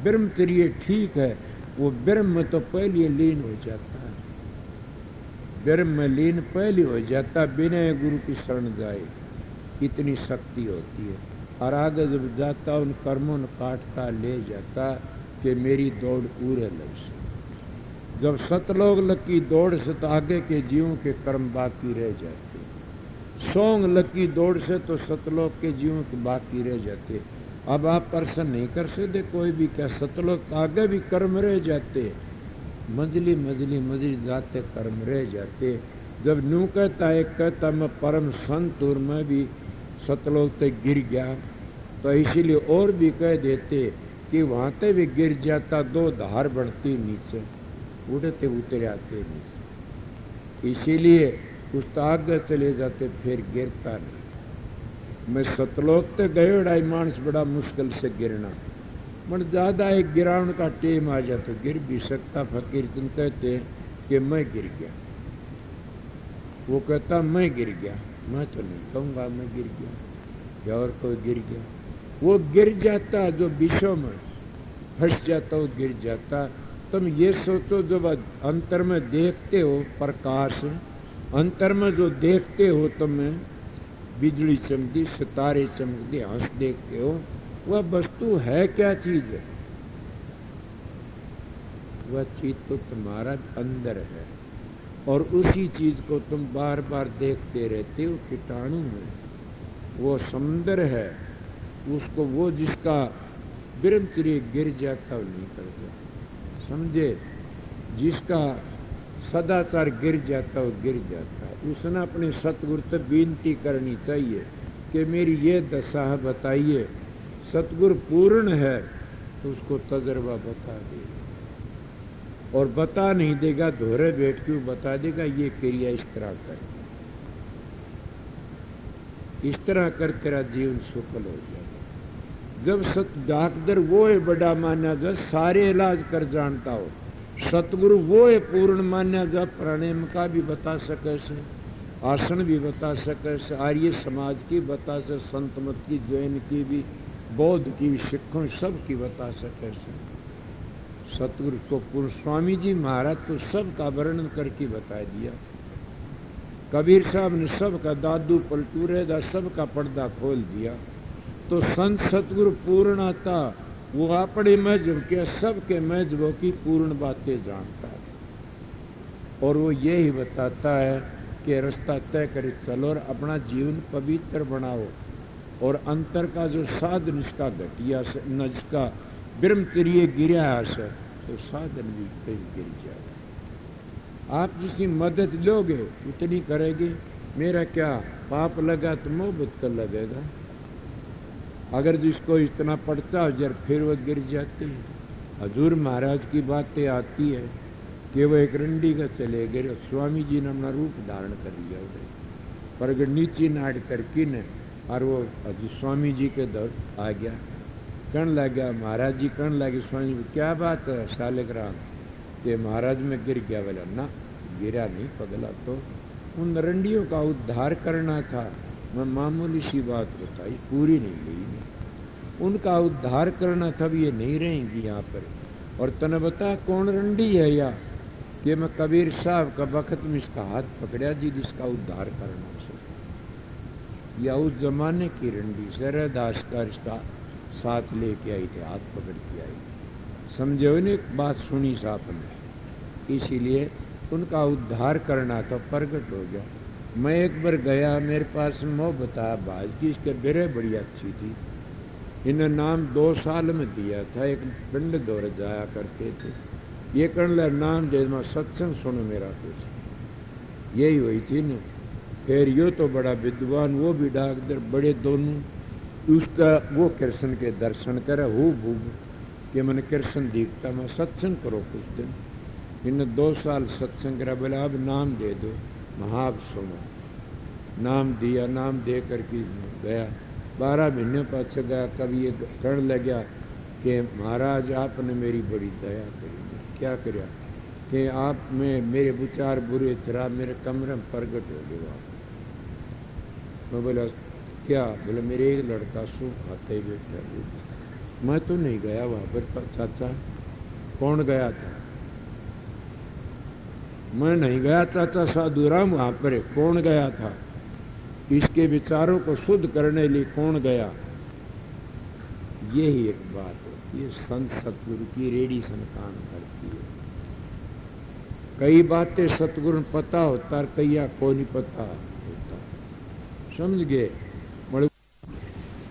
Speaker 2: ब्रह्मचर्य ठीक है वो ब्रह्म में तो पहले लीन हो जाता है, ब्रह्म में लीन पहले हो जाता, बिना गुरु की शरण जाए। इतनी शक्ति होती है। और आगे जब जाता उन कर्मों ने काटता ले जाता कि मेरी दौड़ पूरे लग से। जब सतलोक लग की दौड़ से तो आगे के जीवों के कर्म बाकी रह जाते। सोंग लग की दौड़ से तो सतलोक के जीवों के बाकी रह जाते। अब आप प्रश्न नहीं कर सकते कोई भी, क्या सतलोक आगे भी कर्म रह जाते, मजली जाते कर्म रह जाते। जब न्यू कहता है, कहता मैं परम संत और मैं भी सतलोक तक गिर गया, तो इसीलिए और भी कह देते कि वहां तक भी गिर जाता, 2 धार बढ़ती नीचे, उड़ते उतरे आते नीचे। इसीलिए उस आगे चले जाते, फिर गिरता नहीं। मैं सतलोक तक गए ढाई मानस बड़ा मुश्किल से गिरना, मगर ज्यादा एक गिरावण का टेम आ जाता, गिर भी सकता। फकीर तुम कहते कि मैं गिर गया, वो कहता मैं गिर गया, मैं तो नहीं कहूंगा मैं गिर गया, या और कोई गिर गया। वो गिर जाता, जो विषयों में फंस जाता वो गिर जाता। तुम ये सोचो, जब अंतर में देखते हो प्रकाश, अंतर में जो देखते हो तुम, बिजली चमकती, सितारे चमकते, हंस देखते हो, वह वस्तु है क्या चीज है? वह चीज तो तुम्हारा अंदर है, और उसी चीज को तुम बार बार देखते रहते हो। कीटाणु में वो समुद्र है, उसको वो जिसका ब्रह्मचर्य गिर जाता वो नहीं करता, समझे? जिसका सदाचार गिर जाता वो गिर जाता। उसने अपने सतगुरु से विनती करनी चाहिए कि मेरी ये दशा है, बताइए। सतगुरु पूर्ण है तो उसको तजर्बा बता दे, और बता नहीं देगा धोरे बैठ के बता देगा ये क्रिया इस तरह कर, इस तरह कर तेरा जीवन सफल हो जाएगा। जब डॉक्टर वो है बड़ा माना जा, सारे इलाज कर जानता हो। सतगुरु वो है पूर्ण मान्या जा, प्राणायाम का भी बता सके से, आसन भी बता सके से, आर्य समाज की बता सके, संत मत की, जैन की भी, बौद्ध की भी, सिखों सब की बता सके से। सतगुरु को पूर्ण स्वामी जी महाराज तो सब का वर्णन करके बता दिया। कबीर साहब ने सबका दादू पलटूरे दा सबका पर्दा खोल दिया। तो संत सतगुरु पूर्णता वो अपने मजहब के सबके मजहबों की पूर्ण बातें जानता है और वो यही बताता है कि रास्ता तय कर चलो और अपना जीवन पवित्र बनाओ और अंतर का जो साधन इसका घटिया से न जिसका ब्रह्म तिरिये गिरा है तो साधन भी कहीं गिर जाएगा। आप जिसकी मदद लोगे उतनी करेगी। मेरा क्या पाप लगा तो मोहब्बत कर लगेगा। अगर जिसको इतना पड़ता है जब फिर वो गिर जाती है। हजूर महाराज की बातें आती है कि वो एक रंडी का चले गए, स्वामी जी ने अपना रूप धारण कर लिया उधर पर अगर नीचे नाड़ कर किन और वो अजी स्वामी जी के दौर आ गया। कहने लग गया महाराज जी, कहने लगे स्वामी जी क्या बात है सालेग्राम कि महाराज में गिर गया। बोला ना गिरा नहीं पगला, तो उन रंडियों का उद्धार करना था। मैं मामूली सी बात बताई, पूरी नहीं गई। उनका उद्धार करना था, ये नहीं रहेंगी यहाँ पर। और तने बता कौन रंडी है या कि मैं कबीर साहब का वक्त में इसका हाथ पकड़ा जी जिसका उद्धार करना से, या उस जमाने की रंडी सरदास का इसका साथ लेके आई थे, हाथ पकड़ के आई। समझो ने एक बात सुनी साहब ने, इसीलिए उनका उद्धार करना था, प्रगट हो गया। मैं एक बार गया, मेरे पास मोहब्बत बाज की, इसके बेरे बड़ी अच्छी थी। इन्हें नाम 2 साल में दिया था। एक पिंड दौर जाया करते थे, ये करने नाम दे सत्संग सुनो मेरा कुछ, यही हुई थी न। फिर यो तो बड़ा विद्वान, वो भी डाकदर, बड़े दोनों। उसका वो कृष्ण के दर्शन करे हो भूब कि मैंने कृष्ण दिखता, मैं सत्संग करो कुछ दिन। इन्हें 2 साल सत्संग करा। बोला अब नाम दे दो, महाव सुनो। नाम दिया, नाम दे करके गया। 12 महीने पास गया। कभी ये कहने लगा कि महाराज आपने मेरी बड़ी दया करी। क्या करा कि आप में मेरे विचार बुरे तरह मेरे कमरे में प्रगट हो गए। मैं बोला क्या? बोले मेरे एक लड़का सो खाते बैठा। मैं तो नहीं गया वहाँ पर। चाचा कौन गया था? मैं नहीं गया चाचा, साधुराम वहाँ पर। कौन गया था? इसके विचारों को शुद्ध करने लिए कौन गया? यही एक बात होती है, संत सतगुरु की रेडिएशन काम करती है। कई बातें सतगुरु पता होता और कई को नहीं पता होता। समझ गए?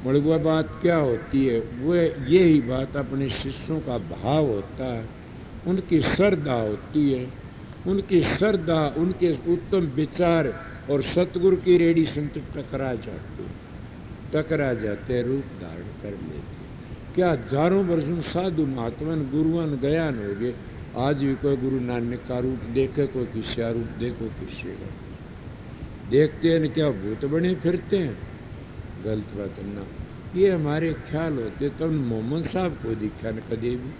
Speaker 2: मड़ुआ बात क्या होती है? वो यही बात अपने शिष्यों का भाव होता है, उनकी श्रद्धा होती है। उनकी श्रद्धा, उनके उत्तम विचार और सतगुरु की रेडिएशन तो टकरा जाते, रूप धारण कर लेते। क्या हजारों वर्षों साधु महात्मन गुरुआन गयान हो गए, आज भी कोई गुरु नानक का रूप देखे, कोई किस्सा रूप देखो किस्से का देखते हैं। क्या भूत बने फिरते हैं? गलत बात ना, ये हमारे ख्याल होते। तो मोहम्मद साहब को दिखा न कदे भी,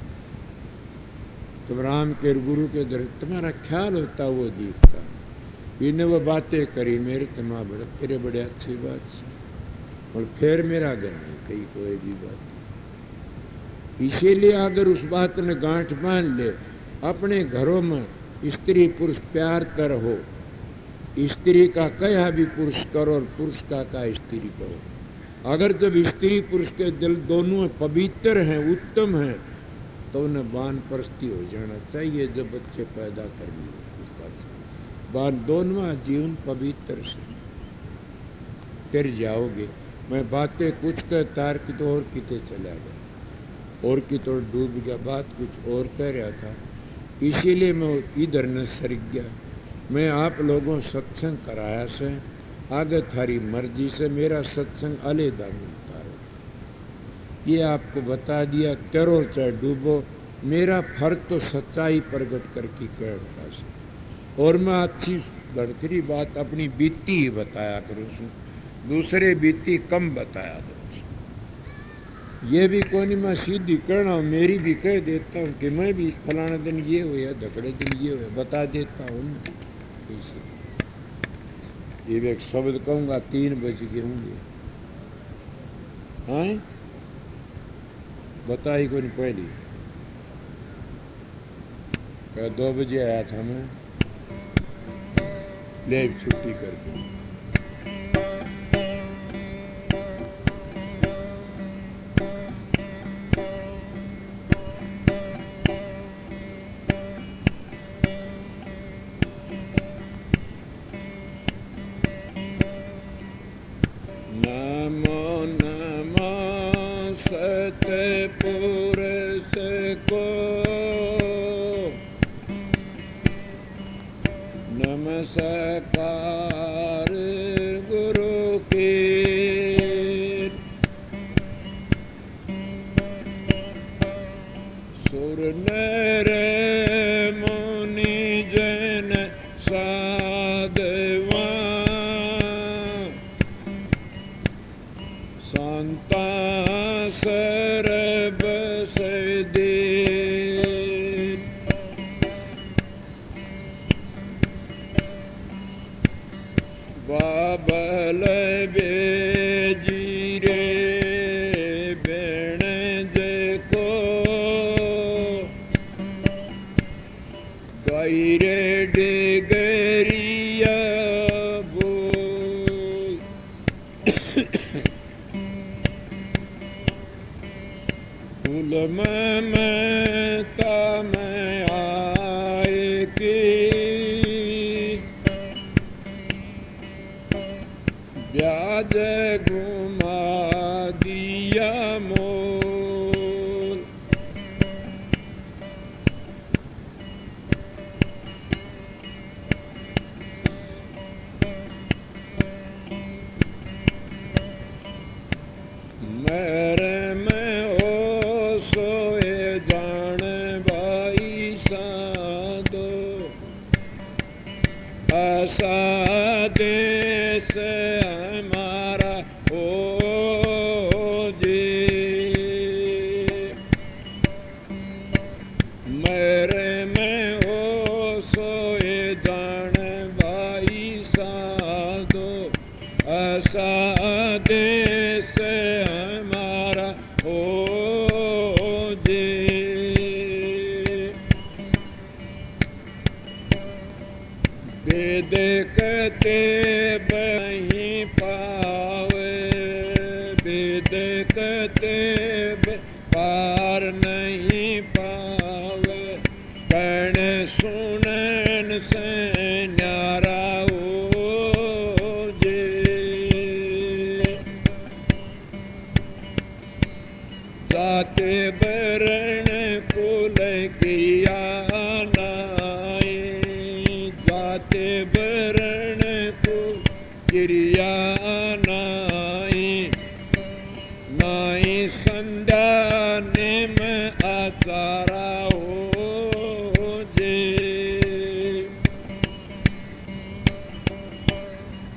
Speaker 2: तुम राम के गुरु के दर तुम्हारा ख्याल होता वो दिखता। इन्हें वो बातें करी मेरे तुम्हारा बड़ा तेरे बड़े अच्छी बात और फिर मेरा घर नहीं कही कोई भी बात। इसीलिए अगर उस बात ने गांठ बांध ले, अपने घरों में स्त्री पुरुष प्यार कर हो, स्त्री का कहा भी पुरुष करो और पुरुष का स्त्री करो। अगर जब स्त्री पुरुष के दिल दोनों पवित्र हैं, उत्तम हैं, तो उन्हें बान परस्ती हो जाना चाहिए। जब बच्चे पैदा कर लिए बान दोनों जीवन पवित्र से कर जाओगे। मैं बातें कुछ कह तार की तो और किते चला गया, और की तो डूब गया, बात कुछ और कह रहा था। इसीलिए मैं इधर न सर गया। मैं आप लोगों सत्संग कराया से आगे थारी मर्जी से मेरा सत्संग अलहदा मिलता है। ये आपको बता दिया, तैरो चाहे डूबो, मेरा फर्क तो सच्चाई प्रकट करके कहता से। और मैं अच्छी बढ़ती बात अपनी बीती ही बताया करूँ, दूसरे बीती कम बताया करूँ। ये भी कोई नहीं मैं सीधी कहना, मेरी भी कह देता हूँ कि मैं भी फलाना दिन ये हुआ, धकड़े दिन ये हुआ, बता देता हूँ। ये भी एक शब्द कहूँगा, 3 बज गए होंगे। हाँ बताई कोई पहली, 2 बजे आया था मैं। ले छुट्टी कर दी। नमो नमो सतपुरुष को, नमस्कार गुरु की। सुर नर मुनि जन साधवा, संता सर्ब सदे। बाबल बेजीरे बेण को, गैरे डिगरिया बोल। ममता में आए की, ब्याज घुमा दिया मोल। मेरे में ओ सोए जान भाई साधो, ऐसा देश हमारा हो जे। मेरे में ओ सोए जान भाई साधो, ऐसा देश हमारा हो जे। वेद कहते नहीं पावे, वेद कहते पार नहीं पावे, कण सुनन से न्यारा हो जे। जाते बरण कुल किया नाई, जाते बरण कुल क्रिया नाई, नाई संध्या निम आचारा हो जे।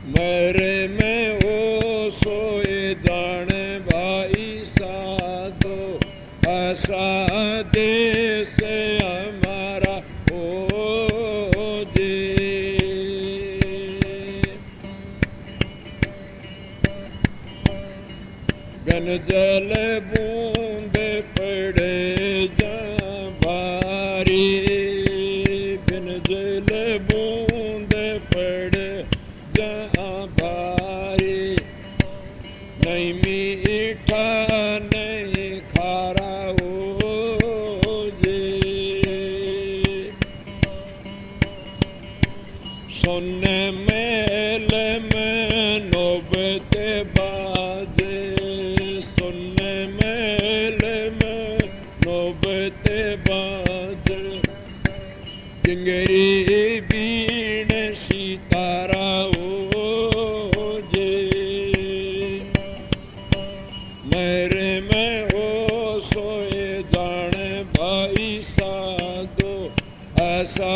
Speaker 2: मेरे में ओ सोए जान भाई साधो, ऐसा देश हमारा हो जे। बिन जल बूंद पड़े जा भारी, बिन जल बूंद पड़े जा भारी, नहीं मीठा नहीं खारा हो जे। सुन मेल में नौबत बाजे, सुन मेल में नौबत बाजे, चिंगरी बीण सीतारा हो जे। मेरे में ओ सोए जान भाई साधो, ऐसा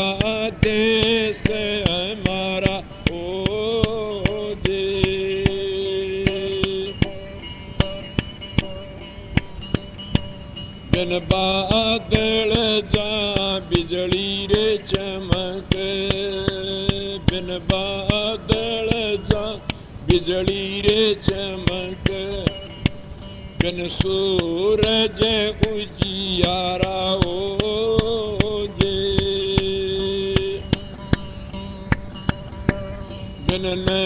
Speaker 2: देश हमारा हो जे। बिन बादल जा बिजली रे चमक, बिन बादल जा बिजली रे चमक, बिन सूरज उजियारा हो जे। न